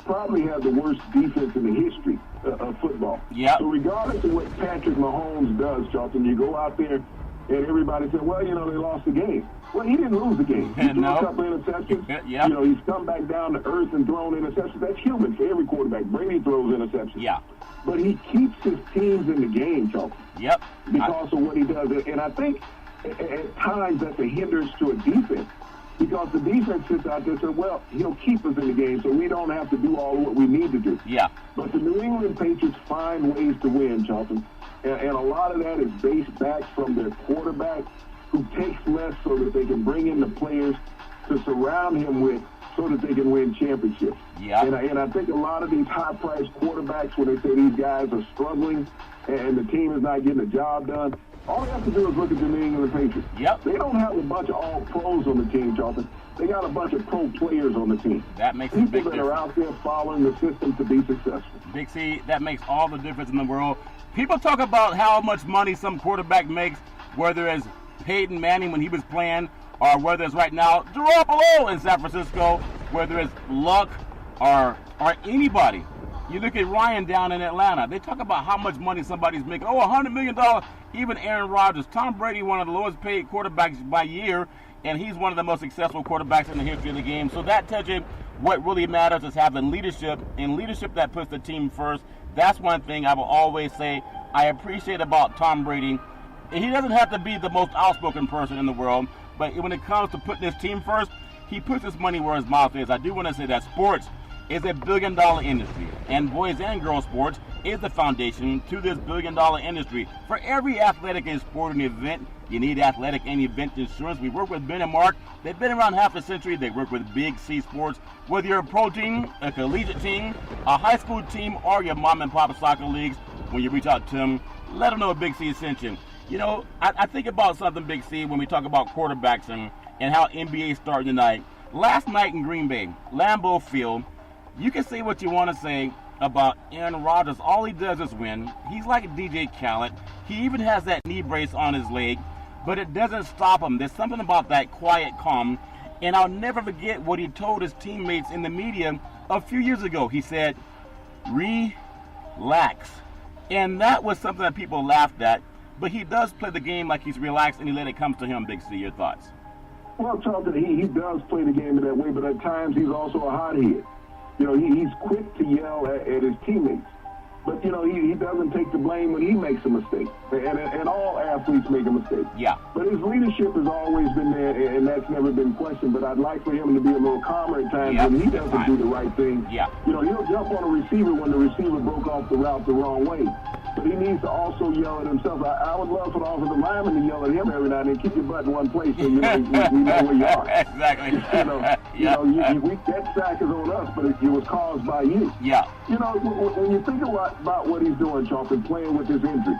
B: probably have the worst defense in the history of football.
A: Yeah.
B: So regardless of what Patrick Mahomes does, Charlton, you go out there and everybody said, well, you know, they lost the game. Well, he didn't lose the game. He threw a couple interceptions.
A: Yeah.
B: You know, he's come back down to earth and thrown interceptions. That's human for every quarterback. Brady throws interceptions.
A: Yeah.
B: But he keeps his teams in the game, Charlton.
A: Yep.
B: Because of what he does. And I think at times that's a hindrance to a defense. Because the defense sits out there and says, well, he'll keep us in the game, so we don't have to do all what we need to do.
A: Yeah.
B: But the New England Patriots find ways to win, Charlton. And a lot of that is based back from their quarterback, who takes less so that they can bring in the players to surround him with so that they can win championships.
A: Yeah.
B: And I think a lot of these high-priced quarterbacks, when they say these guys are struggling and the team is not getting the job done, all they have to do is look at the New England Patriots.
A: Yep.
B: They don't have a bunch of all-pros on the team, Charlton. They got a bunch of pro players on the team.
A: That makes a big difference.
B: People that are out there following the system to be successful.
A: Big C, that makes all the difference in the world. People talk about how much money some quarterback makes, whether it's Peyton Manning when he was playing, or whether it's right now Garoppolo in San Francisco, whether it's Luck or anybody. You look at Ryan down in Atlanta. They talk about how much money somebody's making. Oh, $100 million. Even Aaron Rodgers. Tom Brady, one of the lowest paid quarterbacks by year, and he's one of the most successful quarterbacks in the history of the game. So that tells you what really matters is having leadership, and leadership that puts the team first. That's one thing I will always say I appreciate about Tom Brady. He doesn't have to be the most outspoken person in the world, but when it comes to putting his team first, he puts his money where his mouth is. I do want to say that sports is a billion-dollar industry, and boys and girls sports is the foundation to this billion-dollar industry. For every athletic and sporting event, you need athletic and event insurance. We work with Ben and Mark. They've been around half a century. They work with Big C Sports. Whether you're a pro team, a collegiate team, a high school team, or your mom and pop soccer leagues, when you reach out to them, let them know Big C sent you. You know, I think about something, Big C, when we talk about quarterbacks and how NBA started tonight. Last night in Green Bay, Lambeau Field, you can say what you want to say about Aaron Rodgers. All he does is win. He's like DJ Khaled. He even has that knee brace on his leg, but it doesn't stop him. There's something about that quiet calm, and I'll never forget what he told his teammates in the media a few years ago. He said, relax. And that was something that people laughed at, but he does play the game like he's relaxed, and he let it come to him. Big C, your thoughts?
B: Well, Charlton, he does play the game in that way, but at times he's also a hothead. You know, he's quick to yell at his teammates. But, you know, he doesn't take the blame when he makes a mistake. And all athletes make a mistake.
A: Yeah.
B: But his leadership has always been there, and that's never been questioned. But I'd like for him to be a little calmer at times when he doesn't do the right thing.
A: Yeah.
B: You know, he'll jump on a receiver when the receiver broke off the route the wrong way. But he needs to also yell at himself. I would love for the offensive lineman to yell at him every now and then. Keep your butt in one place so you know we know where you are.
A: Exactly.
B: That sack is on us, but it was caused by you.
A: Yeah.
B: You know, when you think about what he's doing, Charlton, playing with his injury,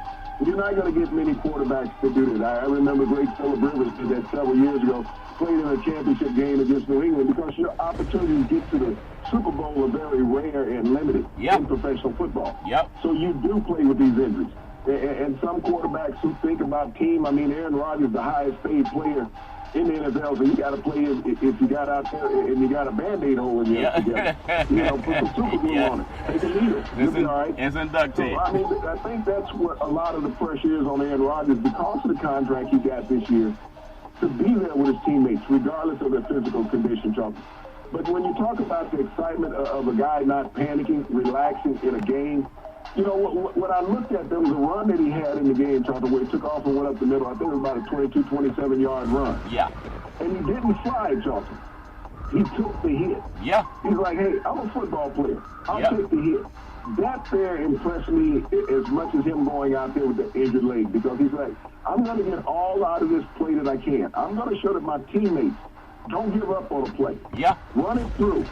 B: you're not going to get many quarterbacks to do that. I remember great Phillip Rivers did that several years ago, played in a championship game against New England, because your opportunities to get to the Super Bowl are very rare and limited in professional football.
A: Yep.
B: So you do play with these injuries. And some quarterbacks who think about team, I mean, Aaron Rodgers, the highest paid player in the NFL, so you got to play if you got out there and you got a Band-Aid hole in your together. You know, put some super glue on it. Take a needle. You'll be all right.
A: It's in duct tape.
B: So, I mean, I think that's what a lot of the pressure is on Aaron Rodgers because of the contract he got this year, to be there with his teammates, regardless of their physical condition, Charlton. But when you talk about the excitement of a guy not panicking, relaxing in a game, you know, when I looked at, there was a run that he had in the game, Charlton, where he took off and went up the middle. I think it was about a 22, 27-yard run.
A: Yeah.
B: And he didn't slide, Charlton. He took the hit.
A: Yeah.
B: He's like, hey, I'm a football player. I'll take the hit. That there impressed me as much as him going out there with the injured leg, because he's like, I'm going to get all out of this play that I can. I'm going to show that my teammates don't give up on a play.
A: Yeah.
B: Run it through.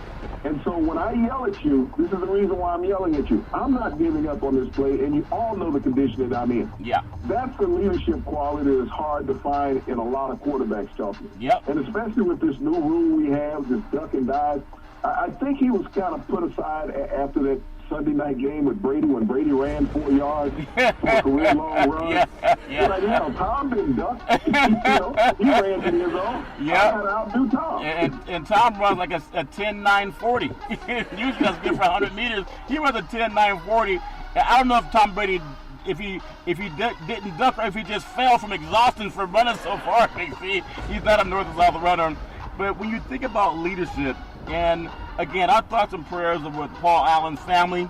B: And so when I yell at you, this is the reason why I'm yelling at you. I'm not giving up on this play, and you all know the condition that I'm in.
A: Yeah.
B: That's the leadership quality that is hard to find in a lot of quarterbacks, Chelsea.
A: Yep.
B: And especially with this new rule we have, this duck and dive, I think he was kind of put aside after that Sunday night game with Brady, when Brady ran 4 yards for a career-long run. You're like, Tom didn't duck. He ran to his own.
A: Yeah.
B: I got to outdo Tom.
A: And Tom runs like a 10-9-40. Usually that's good for 100 meters. He runs a 10-9-40. I don't know if Tom Brady, if he didn't duck or if he just fell from exhaustion from running so far. He's not a north and south runner. But when you think about leadership, and again, our thoughts and prayers are with Paul Allen's family.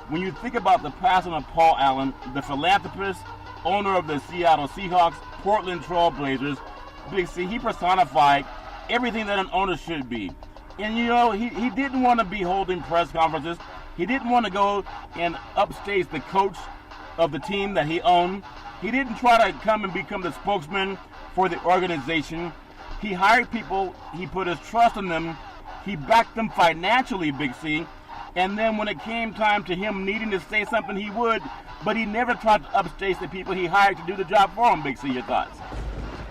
A: When you think about the passing of Paul Allen, the philanthropist, owner of the Seattle Seahawks, Portland Trail Blazers, Big C, he personified everything that an owner should be. And you know, he didn't want to be holding press conferences. He didn't want to go and upstage the coach of the team that he owned. He didn't try to come and become the spokesman for the organization. He hired people, he put his trust in them, he backed them financially, Big C, and then when it came time to him needing to say something, he would, but he never tried to upstage the people he hired to do the job for him, Big C. Your thoughts?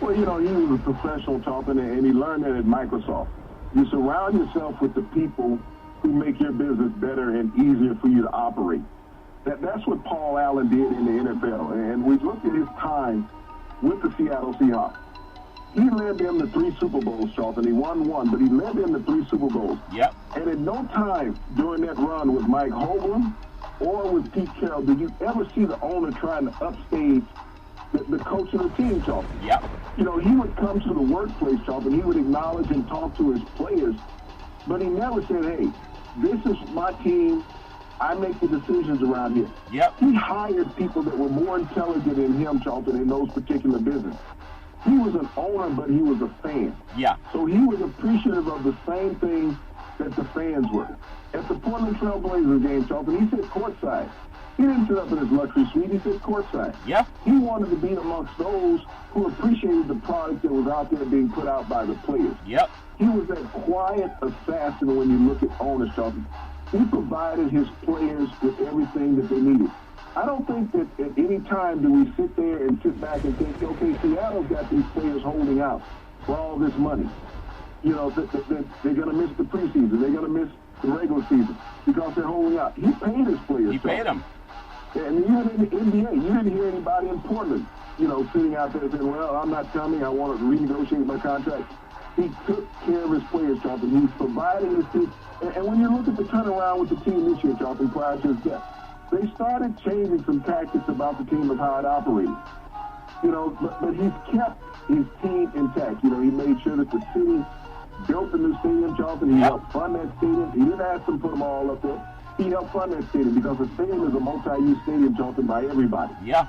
B: Well, you know, he was a professional, Charlton, and he learned that at Microsoft. You surround yourself with the people who make your business better and easier for you to operate. That's what Paul Allen did in the NFL, and we looked at his time with the Seattle Seahawks. He led them to 3 Super Bowls, Charlton. He won 1, but he led them to 3 Super Bowls.
A: Yep.
B: And at no time during that run was Mike Holmgren or with Pete Carroll, did you ever see the owner trying to upstage the coach of the team, Charlton?
A: Yep.
B: You know, he would come to the workplace, Charlton. He would acknowledge and talk to his players, but he never said, hey, this is my team. I make the decisions around here.
A: Yep.
B: He hired people that were more intelligent than him, Charlton, in those particular businesses. He was an owner, but he was a fan.
A: Yeah.
B: So he was appreciative of the same thing that the fans were. At the Portland Trail Blazers game, Charlton, he said courtside. He didn't sit up in his luxury suite. He said courtside.
A: Yeah.
B: He wanted to be amongst those who appreciated the product that was out there being put out by the players.
A: Yep.
B: He was that quiet assassin when you look at owners, Charlton. He provided his players with everything that they needed. I don't think that at any time do we sit there and sit back and think, okay, Seattle's got these players holding out for all this money. You know, they're going to miss the preseason. They're going to miss the regular season because they're holding out. He paid his players.
A: He paid them.
B: And even in the NBA, you didn't hear anybody in Portland, you know, sitting out there saying, well, I'm not coming. I want to renegotiate my contract. He took care of his players, Charlton. He's providing his team. And when you look at the turnaround with the team this year, Charlton, prior to his death, they started changing some tactics about the team of how it operated. You know, but he's kept his team intact. You know, he made sure that the city built the new stadium, Charlton. He helped fund that stadium. He didn't ask them to put them all up there. He helped fund that stadium because the stadium is a multi-use stadium, Charlton, by everybody.
A: Yeah.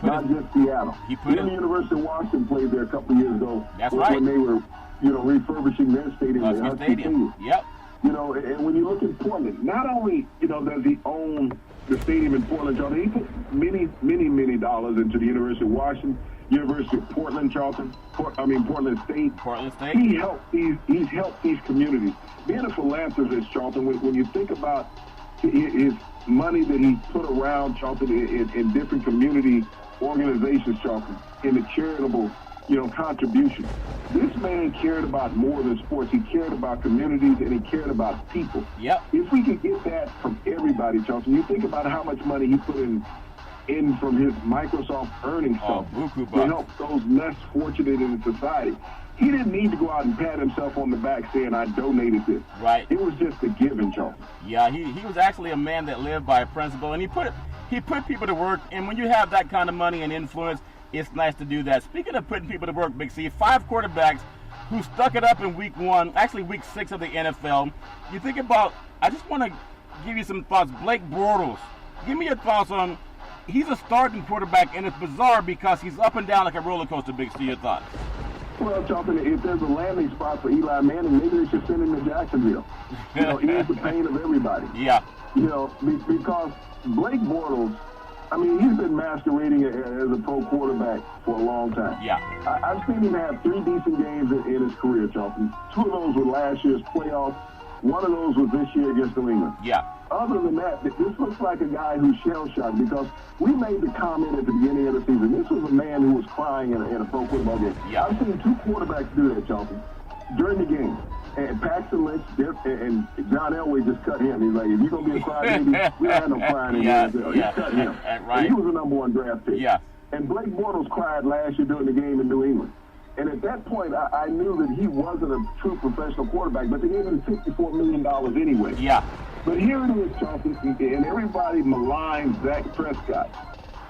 B: Not just Seattle.
A: The
B: University of Washington played there a couple of years ago.
A: That's right.
B: When they were, you know, refurbishing their stadium.
A: Husky Stadium. Yep.
B: You know, and when you look at Portland, not only, you know, does he own the stadium in Portland, Charlton, he put many dollars into the University of Washington, University of Portland, Charlton, Portland State.
A: Portland State.
B: He's helped these communities. Being a philanthropist, Charlton, when you think about his money that he put around, Charlton, in different community organizations, Charlton, in the charitable, you know, contribution. This man cared about more than sports. He cared about communities and he cared about people.
A: Yep.
B: If we could get that from everybody, Charlton, you think about how much money he put in from his Microsoft earnings to help those less fortunate in society. He didn't need to go out and pat himself on the back saying, I donated this.
A: Right.
B: It was just a giving, Charlton.
A: Yeah, he was actually a man that lived by principle, and he put people to work. And when you have that kind of money and influence, it's nice to do that. Speaking of putting people to work, Big C, 5 quarterbacks who stuck it up in week 1, actually week 6 of the NFL. You think about, I just want to give you some thoughts. Blake Bortles, give me your thoughts on, he's a starting quarterback, and it's bizarre because he's up and down like a roller coaster, Big C, your thoughts?
B: Well, Charlton, if there's a landing spot for Eli Manning, maybe they should send him to Jacksonville. You know, he is the pain of everybody.
A: Yeah.
B: You know, because Blake Bortles, I mean, he's been masquerading as a pro quarterback for a long time.
A: Yeah.
B: I've seen him have 3 decent games in his career, Charlton. 2 of those were last year's playoffs. 1 of those was this year against New England.
A: Yeah.
B: Other than that, this looks like a guy who's shell-shocked because we made the comment at the beginning of the season. This was a man who was crying in a pro football game.
A: Yeah.
B: I've seen 2 quarterbacks do that, Charlton, during the game. And Paxton Lynch and John Elway just cut him. He's like, if you're going to be a crybaby, we don't have no crying in here. He cut him.
A: Right.
B: And he was the number 1 draft pick.
A: Yeah.
B: And Blake Bortles cried last year during the game in New England. And at that point, I knew that he wasn't a true professional quarterback, but they gave him $64 million anyway.
A: Yeah.
B: But here it is, Charlton, and everybody maligns Dak Prescott,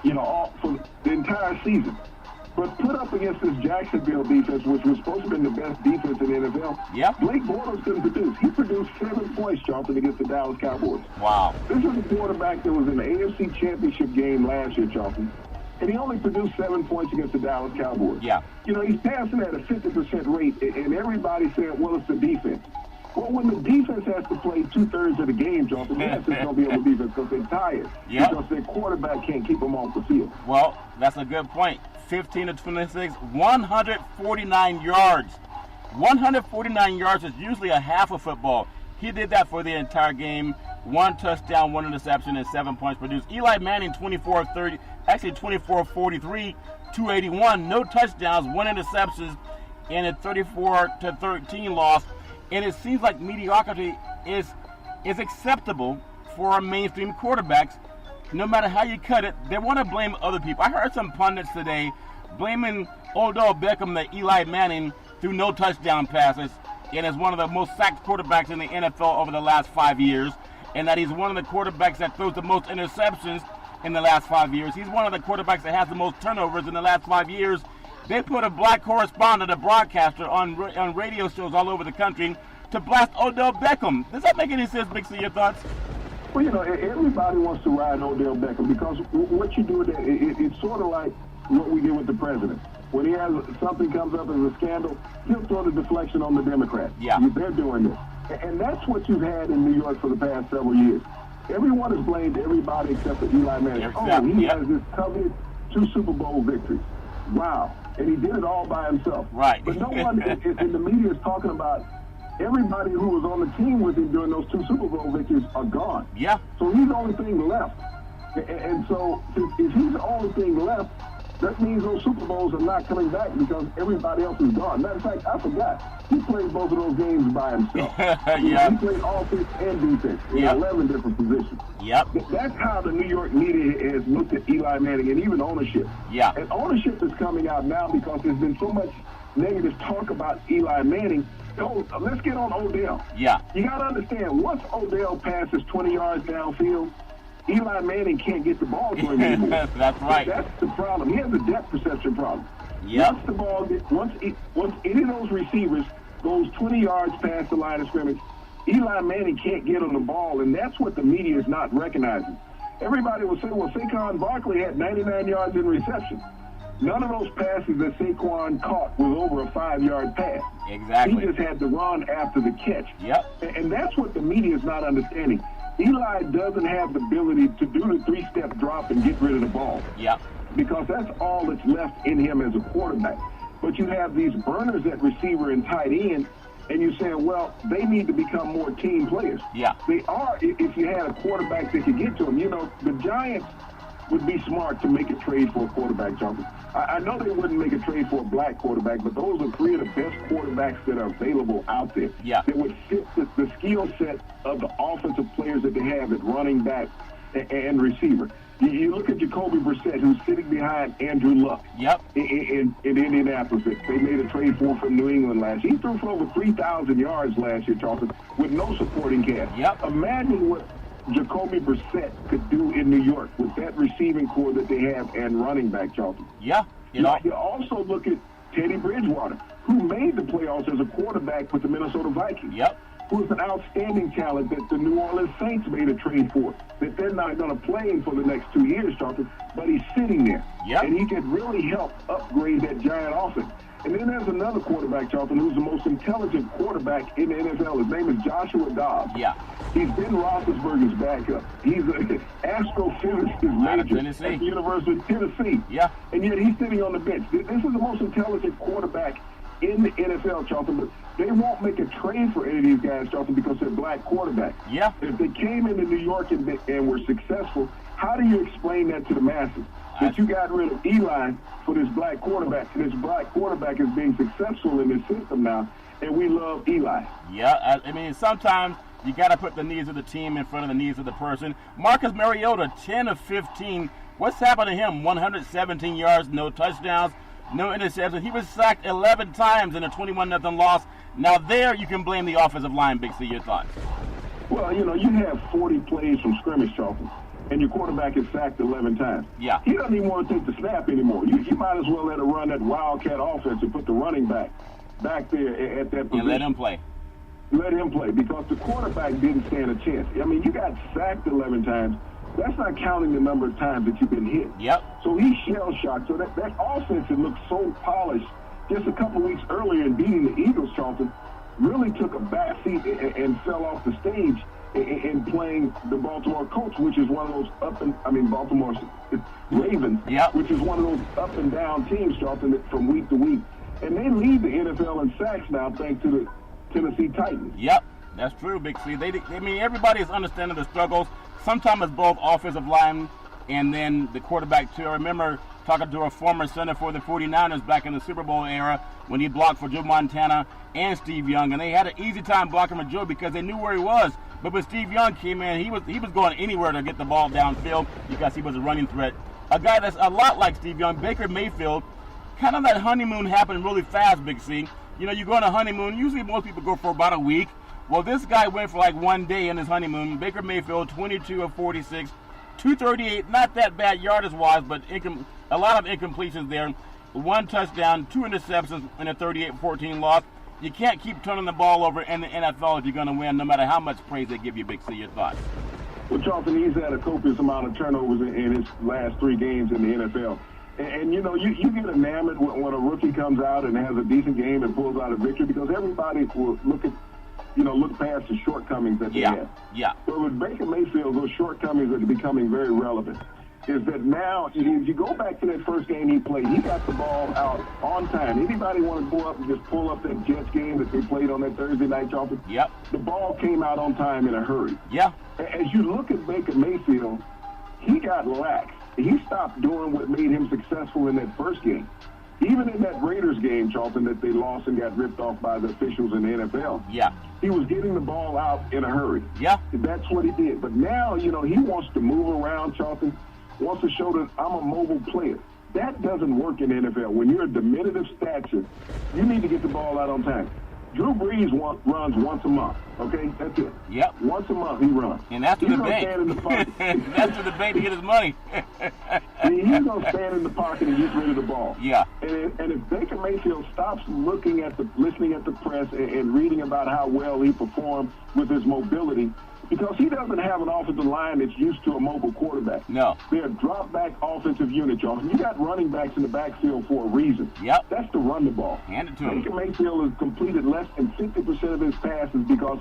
B: you know, for the entire season. But put up against this Jacksonville defense, which was supposed to have been the best defense in the NFL, Blake Bortles couldn't produce. He produced 7 points, Charlton, against the Dallas Cowboys.
A: Wow.
B: This is a quarterback that was in the AFC Championship game last year, Charlton, and he only produced 7 points against the Dallas Cowboys.
A: Yeah.
B: You know, he's passing at a 50% rate, and everybody said, well, it's the defense. Well, when the defense has to play 2/3 of the game, Charlton, the defense is going to be able to defense because they're tired.
A: Yep.
B: Because their quarterback can't keep them off the field.
A: Well, that's a good point. 15 to 26, 149 yards. 149 yards is usually a half of football. He did that for the entire game. 1 touchdown, 1 interception, and 7 points produced. Eli Manning, 24 of 30, actually 24 of 43, 281, no touchdowns, 1 interception, and a 34-13 loss. And it seems like mediocrity is acceptable for our mainstream quarterbacks. No matter how you cut it, they want to blame other people. I heard some pundits today blaming Odell Beckham that Eli Manning threw no touchdown passes and is one of the most sacked quarterbacks in the NFL over the last 5 years. and that he's one of the quarterbacks that throws the most interceptions in the last 5 years. He's one of the quarterbacks that has the most turnovers in the last 5 years. They put a black correspondent, a broadcaster, on radio shows all over the country to blast Odell Beckham. Does that make any sense, Big C? Your thoughts?
B: Well, everybody wants to ride Odell Beckham because what you do, it's sort of like what we did with the president. When he has something comes up as a scandal, he'll throw the deflection on the Democrats.
A: Yeah.
B: They're doing this. And that's what you've had in New York for the past several years. Everyone has blamed everybody except for Eli Manning. He has this coveted 2 Super Bowl victories. Wow. And he did it all by himself.
A: Right.
B: But no one in the media is talking about everybody who was on the team with him during those 2 Super Bowl victories are gone.
A: Yeah.
B: So he's the only thing left. And so if he's the only thing left, that means those Super Bowls are not coming back because everybody else is gone. Matter of fact, I forgot. He played both of those games by himself.
A: Yeah.
B: He played offense and defense in 11 different positions.
A: Yep.
B: That's how the New York media has looked at Eli Manning and even ownership.
A: Yeah.
B: And ownership is coming out now because there's been so much negative talk about Eli Manning. Let's get on Odell.
A: Yeah.
B: You got to understand, once Odell passes 20 yards downfield, Eli Manning can't get the ball to him anymore.
A: That's right.
B: That's the problem. He has a depth perception problem.
A: Yep.
B: Once the ball once any of those receivers goes 20 yards past the line of scrimmage, Eli Manning can't get on the ball, and that's what the media is not recognizing. Everybody will say, well, Saquon Barkley had 99 yards in reception. None of those passes that Saquon caught was over a 5-yard pass.
A: Exactly.
B: He just had to run after the catch.
A: Yep.
B: And that's what the media is not understanding. Eli doesn't have the ability to do the 3-step drop and get rid of the ball.
A: Yep.
B: Because that's all that's left in him as a quarterback. But you have these burners at receiver and tight end, and you're saying, well, they need to become more team players.
A: Yeah.
B: They are if you had a quarterback that could get to them. The Giants would be smart to make a trade for a quarterback, Jonathan. I know they wouldn't make a trade for a black quarterback, but those are 3 of the best quarterbacks that are available out there.
A: Yeah.
B: That would fit the skill set of the offensive players that they have at running back and receiver. You look at Jacoby Brissett, who's sitting behind Andrew Luck.
A: Yep.
B: In Indianapolis. They made a trade for him from New England last year. He threw for over 3,000 yards last year, Charlton, with no supporting cast.
A: Yep.
B: Imagine what Jacoby Brissett could do in New York with that receiving core that they have and running back, Charlton.
A: Yeah.
B: You also look at Teddy Bridgewater, who made the playoffs as a quarterback with the Minnesota Vikings.
A: Yep.
B: Who's an outstanding talent that the New Orleans Saints made a trade for, that they're not going to play him for the next 2 years, Charlton, but he's sitting there.
A: Yep.
B: And he could really help upgrade that Giant offense. And then there's another quarterback, Charlton, who's the most intelligent quarterback in the NFL. His name is Joshua Dobbs.
A: Yeah.
B: He's Ben Roethlisberger's backup. He's an astrophysicist major at the University of Tennessee.
A: Yeah.
B: And yet he's sitting on the bench. This is the most intelligent quarterback in the NFL, Charlton, but they won't make a trade for any of these guys, Charlton, because they're black quarterbacks.
A: Yeah.
B: If they came into New York and were successful, how do you explain that to the masses? That you got rid of Eli for this black quarterback, and this black quarterback is being successful in this system now, and we love Eli.
A: Yeah, I mean, sometimes you got to put the needs of the team in front of the needs of the person. Marcus Mariota, 10 of 15. What's happened to him? 117 yards, no touchdowns, no interceptions. He was sacked 11 times in a 21-0 loss. Now there you can blame the offensive line, Big C. Your thoughts?
B: Well, you have 40 plays from scrimmage, Charlton, and your quarterback is sacked 11 times.
A: Yeah.
B: He doesn't even want to take the snap anymore. You might as well let him run that wildcat offense and put the running back there at that position.
A: And let him play.
B: Let him play, because the quarterback didn't stand a chance. I mean, you got sacked 11 times. That's not counting the number of times that you've been hit.
A: Yep.
B: So he's shell-shocked. So that offense that looked so polished just a couple weeks earlier in beating the Eagles, Charlton, really took a backseat and fell off the stage in playing the Baltimore Colts, which is one of those Baltimore Ravens,
A: yep,
B: which is one of those up and down teams, Charlton, from week to week. And they lead the NFL in sacks now, thanks to the Tennessee Titans.
A: Yep, that's true, Big C. Everybody is understanding the struggles. Sometimes it's both offensive line and then the quarterback too. I remember talking to a former center for the 49ers back in the Super Bowl era when he blocked for Joe Montana and Steve Young, and they had an easy time blocking for Joe because they knew where he was. But when Steve Young came in, he was going anywhere to get the ball downfield because he was a running threat. A guy that's a lot like Steve Young, Baker Mayfield, kind of that honeymoon happened really fast, Big C. You go on a honeymoon, usually most people go for about a week. Well, this guy went for like 1 day in his honeymoon. Baker Mayfield, 22 of 46, 238, not that bad yardage-wise, but a lot of incompletions there. 1 touchdown, 2 interceptions in a 38-14 loss. You can't keep turning the ball over in the NFL if you're going to win, no matter how much praise they give you, Big C. Your thoughts?
B: Well, Charlton, he's had a copious amount of turnovers in his last 3 games in the NFL. And you know, you get enamored when a rookie comes out and has a decent game and pulls out a victory because everybody will look past the shortcomings that they have.
A: Yeah.
B: But with Baker Mayfield, those shortcomings are becoming very relevant. Is that now, if you go back to that first game he played, he got the ball out on time. Anybody want to go up and just pull up that Jets game that they played on that Thursday night, Charlton?
A: Yep.
B: The ball came out on time in a hurry.
A: Yeah.
B: As you look at Baker Mayfield, he got lax. He stopped doing what made him successful in that first game. Even in that Raiders game, Charlton, that they lost and got ripped off by the officials in the NFL.
A: Yeah.
B: He was getting the ball out in a hurry.
A: Yeah.
B: That's what he did. But now, he wants to move around, Charlton, wants to show that I'm a mobile player. That doesn't work in the NFL. When you're a diminutive stature, you need to get the ball out on time. Drew Brees runs once a month, okay? That's it.
A: Yep.
B: Once a month he runs.
A: And that's to the bank.
B: Stand in the pocket.
A: That's to the bank to get his money.
B: He's going to stand in the pocket and get rid of the ball.
A: Yeah.
B: And if Baker Mayfield stops listening at the press and reading about how well he performed with his mobility, because he doesn't have an offensive line that's used to a mobile quarterback.
A: No.
B: They're a drop-back offensive unit, Charlton. You got running backs in the backfield for a reason.
A: Yep.
B: That's to run the ball.
A: Hand it to him.
B: Baker Mayfield has completed less than 50% of his passes because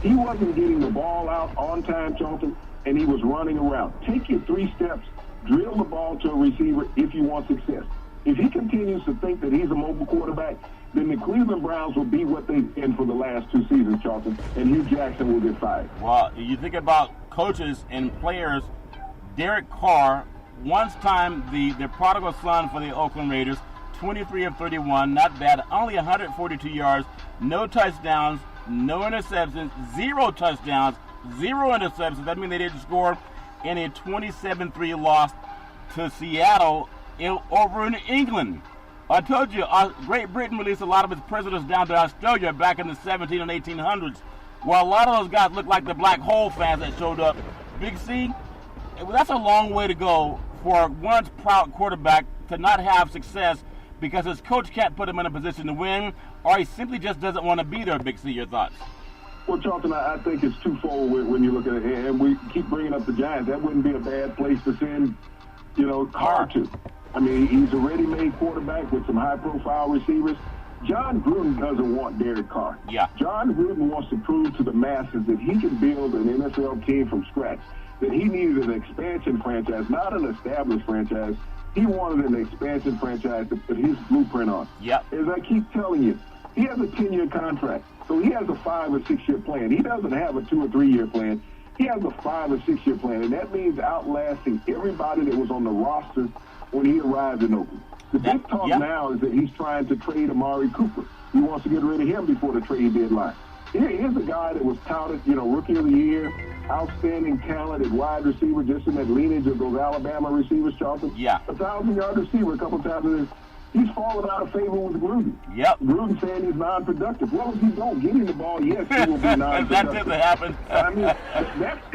B: he wasn't getting the ball out on time, Charlton, and he was running around. Take your 3 steps, drill the ball to a receiver if you want success. If he continues to think that he's a mobile quarterback, then the Cleveland Browns will be what they've been for the last 2 seasons, Charlton, and Hugh Jackson will get fired.
A: Well, you think about coaches and players. Derek Carr, once time the prodigal son for the Oakland Raiders, 23 of 31, not bad, only 142 yards, no touchdowns, no interceptions, 0 touchdowns, 0 interceptions. That means they didn't score in a 27-3 loss to Seattle over in England. I told you, Great Britain released a lot of its prisoners down to Australia back in the 17 and 1800s. Well, a lot of those guys look like the Black Hole fans that showed up. Big C, that's a long way to go for a once proud quarterback to not have success because his coach can't put him in a position to win, or he simply just doesn't want to be there. Big C, your thoughts?
B: Well, Charlton, I think it's twofold when you look at it, and we keep bringing up the Giants. That wouldn't be a bad place to send, Carr to. I mean, he's a ready-made quarterback with some high-profile receivers. John Gruden doesn't want Derek Carr.
A: Yeah.
B: John Gruden wants to prove to the masses that he can build an NFL team from scratch, that he needed an expansion franchise, not an established franchise. He wanted an expansion franchise to put his blueprint on.
A: Yep.
B: As I keep telling you, he has a 10-year contract, so he has a 5 or 6 year plan. He doesn't have a 2 or 3 year plan. He has a 5 or 6 year plan, and that means outlasting everybody that was on the roster when he arrived in Oakland. The big talk now is that he's trying to trade Amari Cooper. He wants to get rid of him before the trade deadline. Here's a guy that was touted, Rookie of the Year, outstanding talent at wide receiver, just in that lineage of those Alabama receivers, Charlton.
A: Yeah.
B: A 1,000-yard receiver a couple times. He's fallen out of favor with Gruden.
A: Yep.
B: Gruden saying he's non-productive. Well, if he don't get him the ball, yes, he will be non-productive.
A: That tends to happen.
B: I mean, that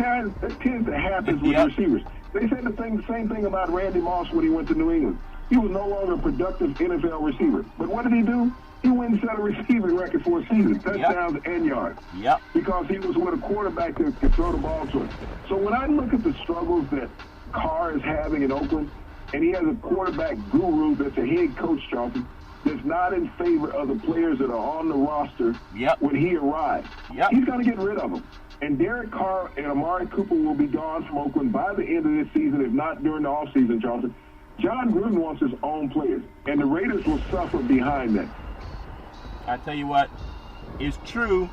B: tends to happen with receivers. They said the same thing about Randy Moss when he went to New England. He was no longer a productive NFL receiver. But what did he do? He went and set a receiving record for a season, touchdowns and yards.
A: Yep.
B: Because he was with a quarterback that could throw the ball to him. So when I look at the struggles that Carr is having in Oakland, and he has a quarterback guru that's a head coach, Charlton, that's not in favor of the players that are on the roster when he arrives.
A: Yep.
B: He's going to get rid of them. And Derek Carr and Amari Cooper will be gone from Oakland by the end of this season, if not during the offseason, Charlton. John Gruden wants his own players, and the Raiders will suffer behind that.
A: I tell you what, it's true,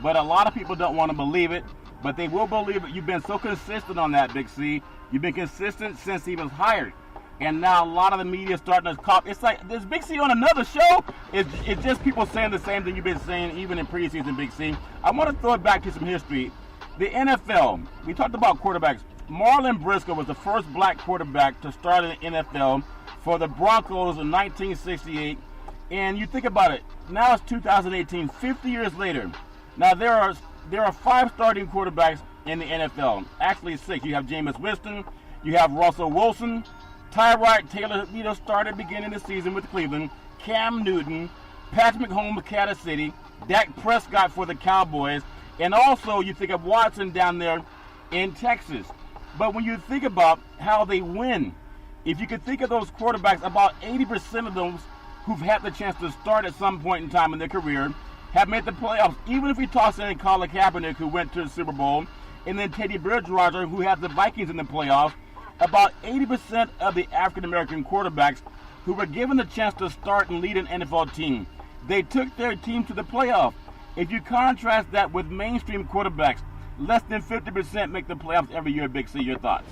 A: but a lot of people don't want to believe it, but they will believe it. You've been so consistent on that, Big C. You've been consistent since he was hired. And now a lot of the media is starting to cop. It's like, this Big C on another show? It's just people saying the same thing you've been saying even in preseason, Big C. I want to throw it back to some history. The NFL, we talked about quarterbacks. Marlon Briscoe was the first black quarterback to start in the NFL for the Broncos in 1968. And you think about it, now it's 2018, 50 years later. Now there are 5 starting quarterbacks in the NFL. Actually 6. You have Jameis Winston, you have Russell Wilson, Tyrod Taylor, started beginning the season with Cleveland, Cam Newton, Patrick Mahomes with Kansas City, Dak Prescott for the Cowboys, and also you think of Watson down there in Texas. But when you think about how they win, if you could think of those quarterbacks, about 80% of those who've had the chance to start at some point in time in their career have made the playoffs. Even if we toss in Colin Kaepernick, who went to the Super Bowl, and then Teddy Bridgewater, who had the Vikings in the playoffs, about 80% of the African-American quarterbacks who were given the chance to start and lead an NFL team, they took their team to the playoff. If you contrast that with mainstream quarterbacks, less than 50% make the playoffs every year. Big C, your thoughts?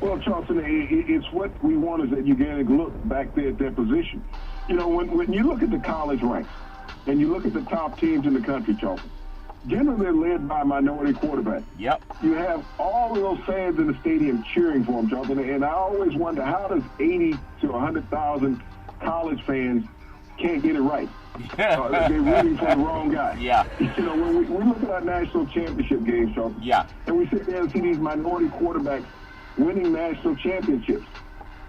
B: Well, Charleston, it's what we want is that you get a look back there at their position. When you look at the college ranks and you look at the top teams in the country, Charleston, generally they're led by minority quarterbacks.
A: Yep.
B: You have all of those fans in the stadium cheering for them, Charleston, and I always wonder, how does 80 to 100,000 college fans can't get it right? They're rooting for the wrong guy.
A: Yeah.
B: When we look at our national championship games, Charleston,
A: yeah,
B: and we sit there and see these minority quarterbacks winning national championships,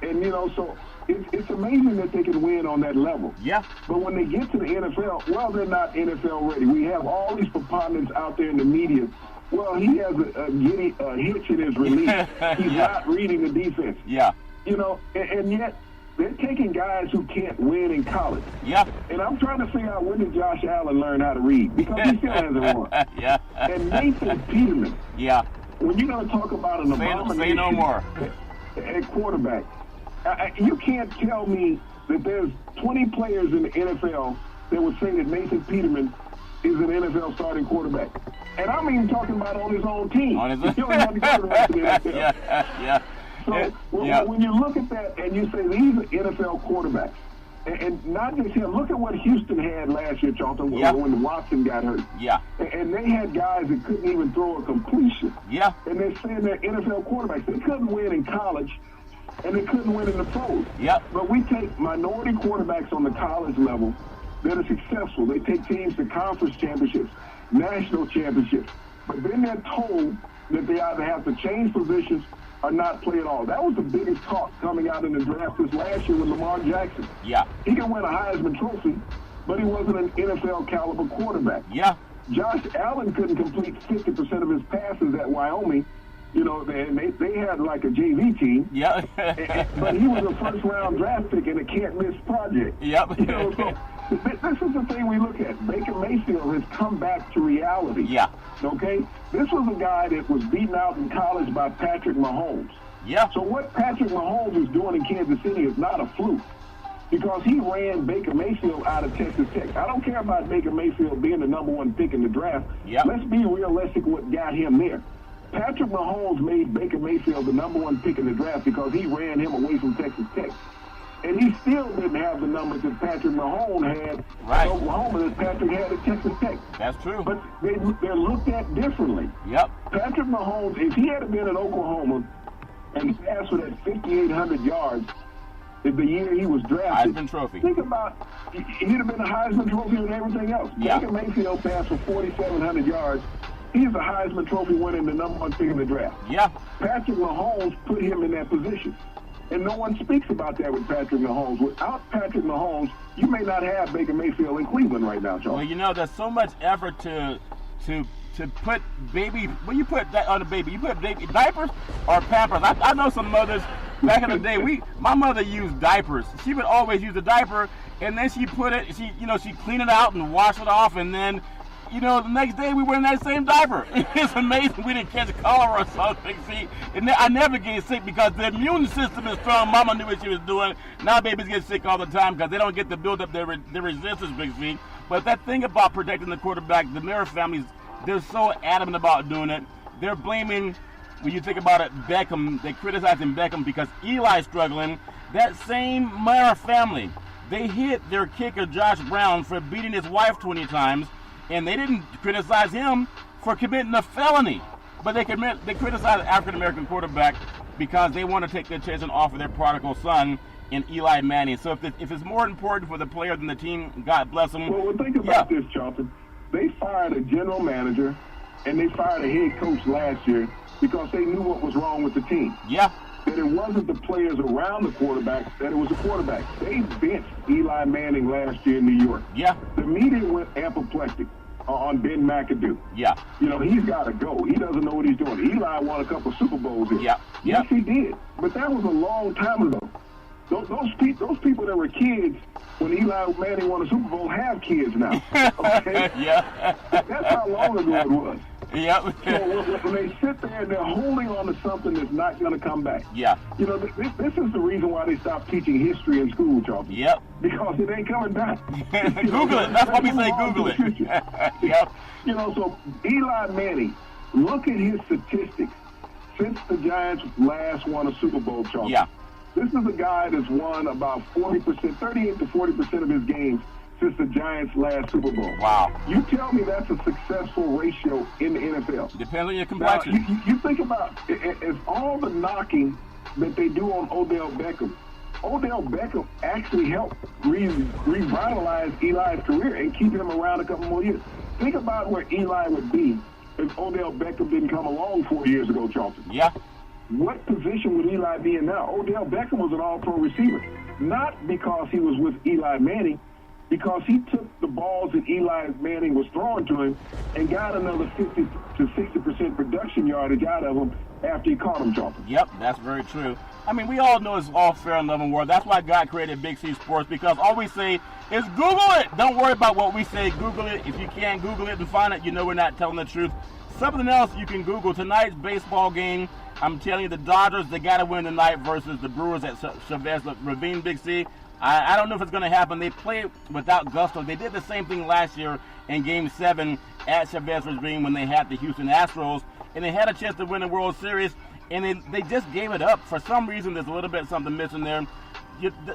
B: and so it's amazing that they can win on that level.
A: Yeah.
B: But when they get to the NFL, well, they're not NFL ready. We have all these proponents out there in the media. Well, he has a hitch in his release. He's not reading the defense.
A: Yeah.
B: And yet they're taking guys who can't win in college.
A: Yeah.
B: And I'm trying to figure out, when did Josh Allen learn how to read? Because he still hasn't won.
A: Yeah.
B: And Nathan Peterman.
A: Yeah.
B: When you're going to talk about an abomination
A: say no more.
B: At quarterback, you can't tell me that there's 20 players in the NFL that would say that Nathan Peterman is an NFL starting quarterback. And I'm even talking about on his own team.
A: On his own.
B: You don't have to go to the rest of the NFL.
A: Yeah.
B: So when you look at that and you say these are NFL quarterbacks, and not just him, look at what Houston had last year, Charlton, when Watson got hurt.
A: Yeah.
B: And they had guys that couldn't even throw a completion.
A: Yeah.
B: And they're saying they're NFL quarterbacks. They couldn't win in college, and they couldn't win in the pros.
A: Yep.
B: But we take minority quarterbacks on the college level that are successful. They take teams to conference championships, national championships. But then they're told that they either have to change positions or not play at all. That was the biggest talk coming out in the draft this last year with Lamar Jackson.
A: Yeah.
B: He can win a Heisman Trophy, but he wasn't an NFL caliber quarterback.
A: Yeah.
B: Josh Allen couldn't complete 50% of his passes at Wyoming. They had like a JV team.
A: Yeah.
B: But he was a first-round draft pick and a can't-miss project.
A: Yep.
B: So this is the thing we look at. Baker Mayfield has come back to reality.
A: Yeah.
B: Okay? This was a guy that was beaten out in college by Patrick Mahomes.
A: Yeah.
B: So what Patrick Mahomes is doing in Kansas City is not a fluke, because he ran Baker Mayfield out of Texas Tech. I don't care about Baker Mayfield being the number 1 pick in the draft.
A: Yep.
B: Let's be realistic what got him there. Patrick Mahomes made Baker Mayfield the number 1 pick in the draft because he ran him away from Texas Tech. And he still didn't have the numbers that Patrick Mahomes had at Oklahoma that Patrick had at Texas Tech.
A: That's true.
B: But they're looked at differently.
A: Yep.
B: Patrick Mahomes, if he had been at Oklahoma and passed for that 5,800 yards the year he was drafted,
A: Heisman Trophy.
B: Think about, he'd have been a Heisman Trophy and everything else.
A: Yeah.
B: Baker Mayfield passed for 4,700 yards. He's a Heisman Trophy winner and the number 1 pick in the draft.
A: Yeah.
B: Patrick Mahomes put him in that position. And no one speaks about that with Patrick Mahomes. Without Patrick Mahomes, you may not have Baker Mayfield in Cleveland right now, Charles.
A: Well, there's so much effort to put baby. When you put that on the baby, you put baby diapers or Pampers. I know some mothers back in the day. My mother used diapers. She would always use a diaper, and then she put it. She clean it out and wash it off, and then. The next day we were in that same diaper. It's amazing we didn't catch cholera or something. See, and I never get sick because the immune system is strong. Mama knew what she was doing. Now babies get sick all the time because they don't get to build up their resistance, Big C. But that thing about protecting the quarterback, the Mara families, they're so adamant about doing it. They're blaming, when you think about it, Beckham. They're criticizing Beckham because Eli's struggling. That same Mara family, they hit their kicker, Josh Brown, for beating his wife 20 times. And they didn't criticize him for committing a felony. But they criticize the African-American quarterback because they want to take their chance and offer their prodigal son in Eli Manning. So if it's more important for the player than the team, God bless them.
B: Well, think about this, Charlton. They fired a general manager and they fired a head coach last year because they knew what was wrong with the team.
A: Yeah.
B: That it wasn't the players around the quarterback, that it was the quarterback. They benched Eli Manning last year in New York.
A: Yeah.
B: The media went apoplectic on Ben McAdoo.
A: Yeah.
B: You know, he's got to go. He doesn't know what he's doing. Eli won a couple of Super Bowls here.
A: Yeah.
B: Yes, he did. But that was a long time ago. Those people that were kids when Eli Manning won a Super Bowl have kids now. Okay?
A: Yeah.
B: That's how long ago it was.
A: Yeah.
B: So when they sit there and they're holding on to something that's not going to come back.
A: Yeah.
B: You know, this is the reason why they stopped teaching history in school, Charles.
A: Yep.
B: Because it ain't coming back.
A: Google it. That's why we say Google it. Yep.
B: You know, so Eli Manning, look at his statistics since the Giants last won a Super Bowl, Charles.
A: Yeah.
B: This is a guy that's won about 40%, 38 to 40% of his games since the Giants' last Super Bowl.
A: Wow.
B: You tell me that's a successful ratio in the NFL.
A: Depends on your complexion.
B: Now, you think about as all the knocking that they do on Odell Beckham. Odell Beckham actually helped revitalize Eli's career and keep him around a couple more years. Think about where Eli would be if Odell Beckham didn't come along 4 years ago, Charlton.
A: Yeah.
B: What position would Eli be in now? Odell Beckham was an all-pro receiver. Not because he was with Eli Manning, because he took the balls that Eli Manning was throwing to him and got another 50 to 60% production yardage out of him after he caught him, Charlton.
A: Yep, that's very true. I mean, we all know it's all fair and love and war. That's why God created Big C Sports, because all we say is Google it. Don't worry about what we say. Google it. If you can't Google it and find it, you know we're not telling the truth. Something else you can Google, tonight's baseball game. I'm telling you, the Dodgers, they got to win tonight versus the Brewers at Chavez Ravine, Big C. I don't know if it's going to happen. They play without gusto. They did the same thing last year in Game 7 at Chavez Ravine when they had the Houston Astros, and they had a chance to win the World Series, and they just gave it up. For some reason, there's a little bit something missing there.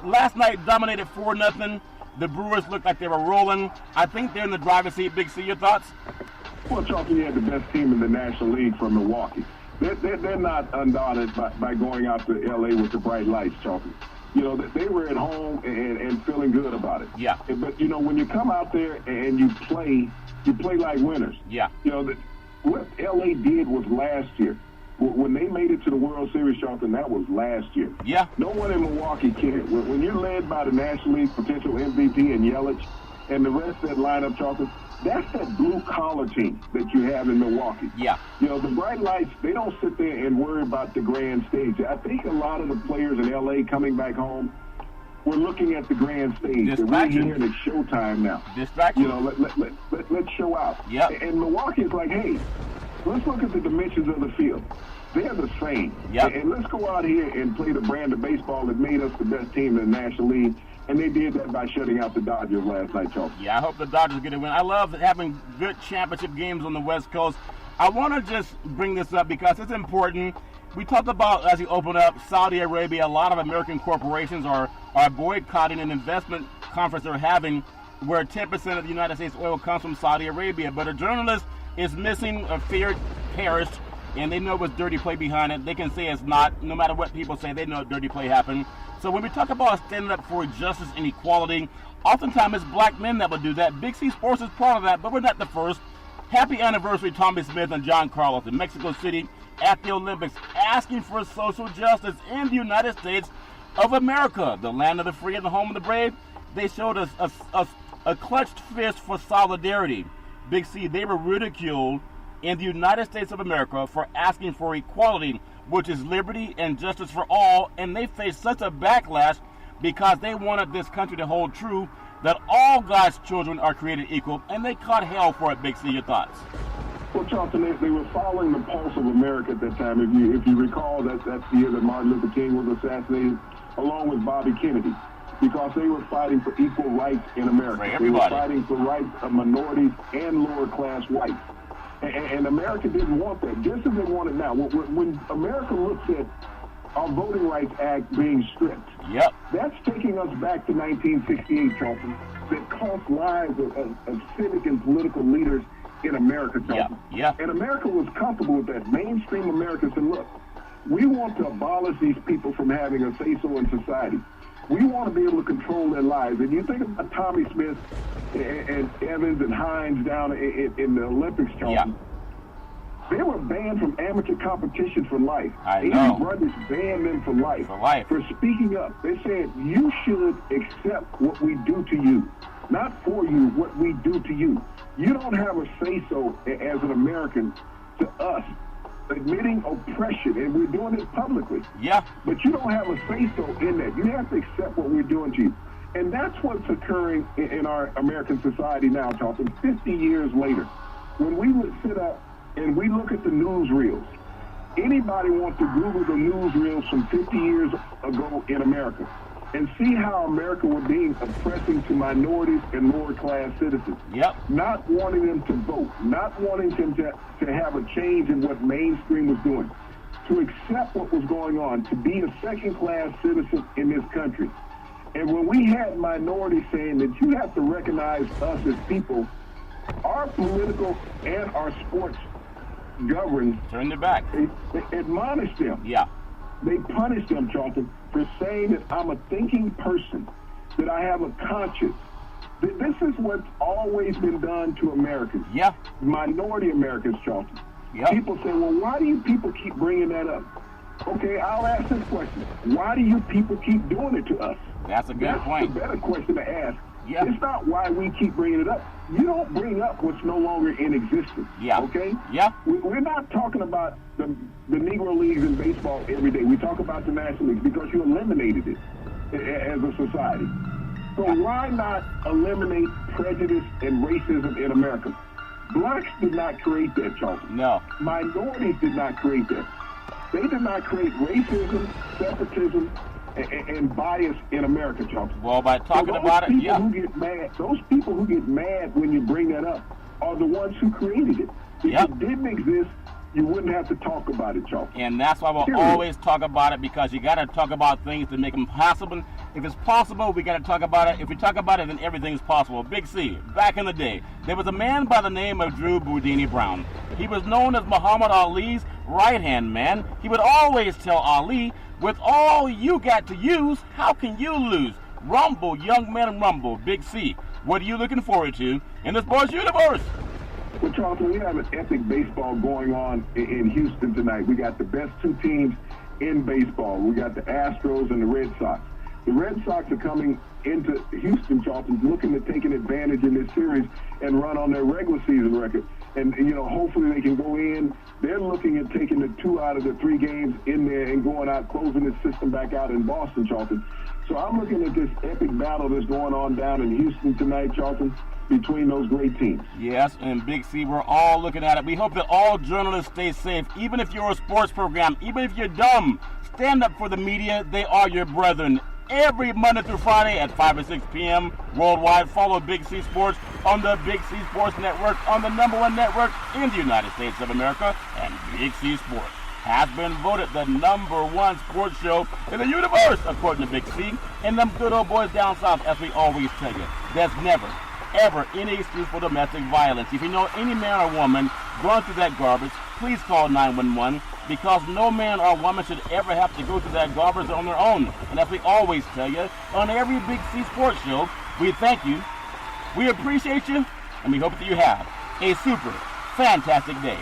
A: Last night dominated 4-0. The Brewers looked like they were rolling. I think they're in the driver's seat. Big C, your thoughts?
B: Well, Charlton, you had the best team in the National League from Milwaukee. They're not undaunted by going out to L.A. with the bright lights, Charlton. You know, they were at home and feeling good about it.
A: Yeah.
B: But, you know, when you come out there and you play like winners.
A: Yeah.
B: You know, what L.A. did was last year. When they made it to the World Series, Charlton, that was last year.
A: Yeah.
B: No one in Milwaukee cared. When you're led by the National League potential MVP and Yelich and the rest of that lineup, Charlton, that's that blue-collar team that you have in Milwaukee.
A: Yeah.
B: You know, the bright lights, they don't sit there and worry about the grand stage. I think a lot of the players in L.A. coming back home were looking at the grand stage. We're here and it's showtime now.
A: Distraction.
B: You know, let's show out.
A: Yeah.
B: And Milwaukee's like, hey, let's look at the dimensions of the field. They're the same.
A: Yep.
B: And let's go out here and play the brand of baseball that made us the best team in the National League. And they did that by shutting out the Dodgers last night, Charles.
A: Yeah, I hope the Dodgers get a win. I love having good championship games on the West Coast. I want to just bring this up because it's important. We talked about, as you open up, Saudi Arabia. A lot of American corporations are boycotting an investment conference they're having where 10% of the United States oil comes from Saudi Arabia. But a journalist is missing a feared perished, and they know it was dirty play behind it. They can say it's not. No matter what people say, they know dirty play happened. So when we talk about standing up for justice and equality, oftentimes it's black men that will do that. Big C Sports is part of that, but we're not the first. Happy anniversary, Tommy Smith and John Carlos in Mexico City at the Olympics, asking for social justice in the United States of America, the land of the free and the home of the brave. They showed us a clutched fist for solidarity. Big C, they were ridiculed in the United States of America for asking for equality, which is liberty and justice for all, and they faced such a backlash because they wanted this country to hold true that all God's children are created equal, and they caught hell for it. Big C, your thoughts?
B: Well, Charlton, they were following the pulse of America at that time. If you recall, that's the year that Martin Luther King was assassinated, along with Bobby Kennedy, because they were fighting for equal rights in America.
A: For everybody.
B: They were fighting for rights of minorities and lower-class whites. And America didn't want that, just as they want it now. When America looks at our Voting Rights Act being stripped,
A: Yep.
B: that's taking us back to 1968, Charlton, that cost lives of civic and political leaders in America, Charlton.
A: Yeah.
B: And America was comfortable with that. Mainstream America said, look, we want to abolish these people from having a say-so in society. We want to be able to control their lives. And you think about Tommy Smith and Evans and Hines down in the Olympics, Charlton.
A: Yeah.
B: They were banned from amateur competition for life.
A: I know.
B: 80 brothers banned them for life.
A: For life.
B: For speaking up. They said, you should accept what we do to you. Not for you, what we do to you. You don't have a say-so as an American to us admitting oppression, and we're doing it publicly.
A: Yeah.
B: But you don't have a say-so in that. You have to accept what we're doing to you. And that's what's occurring in our American society now, Charlton, 50 years later. When we would sit up and we look at the newsreels, anybody wants to Google the newsreels from 50 years ago in America and see how America was being oppressing to minorities and lower-class citizens.
A: Yep.
B: Not wanting them to vote, not wanting them to have a change in what mainstream was doing, to accept what was going on, to be a second-class citizen in this country. And when we had minorities saying that you have to recognize us as people, our political and our sports governed,
A: Turn their back.
B: they admonished them.
A: Yeah.
B: They punished them, Charlton, for saying that I'm a thinking person, that I have a conscience. This is what's always been done to Americans.
A: Yeah.
B: Minority Americans, Charlton.
A: Yep.
B: People say, well, why do you people keep bringing that up? Okay, I'll ask this question. Why do you people keep doing it to us?
A: That's a good point.
B: That's a better question to ask.
A: Yeah.
B: It's not why we keep bringing it up. You don't bring up what's no longer in existence.
A: Yeah.
B: Okay?
A: Yeah.
B: We're not talking about the Negro Leagues in baseball every day. We talk about the National Leagues because you eliminated it as a society. So why not eliminate prejudice and racism in America? Blacks did not create that, Charlton.
A: No.
B: Minorities did not create that. They did not create racism, separatism, and bias in America, Charlton.
A: Well, by talking about it, yeah.
B: Those people who get mad when you bring that up are the ones who created it. If
A: Yep.
B: it didn't exist, you wouldn't have to talk about it, Charlton.
A: And that's why we'll
B: Period.
A: always talk about it, because you got to talk about things to make them possible. If it's possible, we got to talk about it. If we talk about it, then everything's possible. Big C, back in the day, there was a man by the name of Drew Boudini Brown. He was known as Muhammad Ali's right-hand man. He would always tell Ali, with all you got to use, how can you lose? Rumble, young man, rumble. Big C, what are you looking forward to in the sports universe?
B: Well, Charlton, we have an epic baseball going on in Houston tonight. We got the best two teams in baseball. We got the Astros and the Red Sox. The Red Sox are coming into Houston, Charlton, looking at taking advantage in this series and run on their regular season record. And, hopefully they can go in. They're looking at taking the 2 out of the 3 games in there and going out, closing the system back out in Boston, Charlton. So I'm looking at this epic battle that's going on down in Houston tonight, Charlton, between those great teams.
A: Yes, and Big C, we're all looking at it. We hope that all journalists stay safe, even if you're a sports program, even if you're dumb. Stand up for the media. They are your brethren. Every Monday through Friday at 5 or 6 p.m. worldwide. Follow Big C Sports on the Big C Sports Network, on the #1 network in the United States of America. And Big C Sports has been voted the #1 sports show in the universe, according to Big C. And them good old boys down south, as we always tell you, there's never, ever any excuse for domestic violence. If you know any man or woman going through that garbage, please call 911, because no man or woman should ever have to go through that garbage on their own. And as we always tell you, on every Big C Sports show, we thank you, we appreciate you, and we hope that you have a super fantastic day.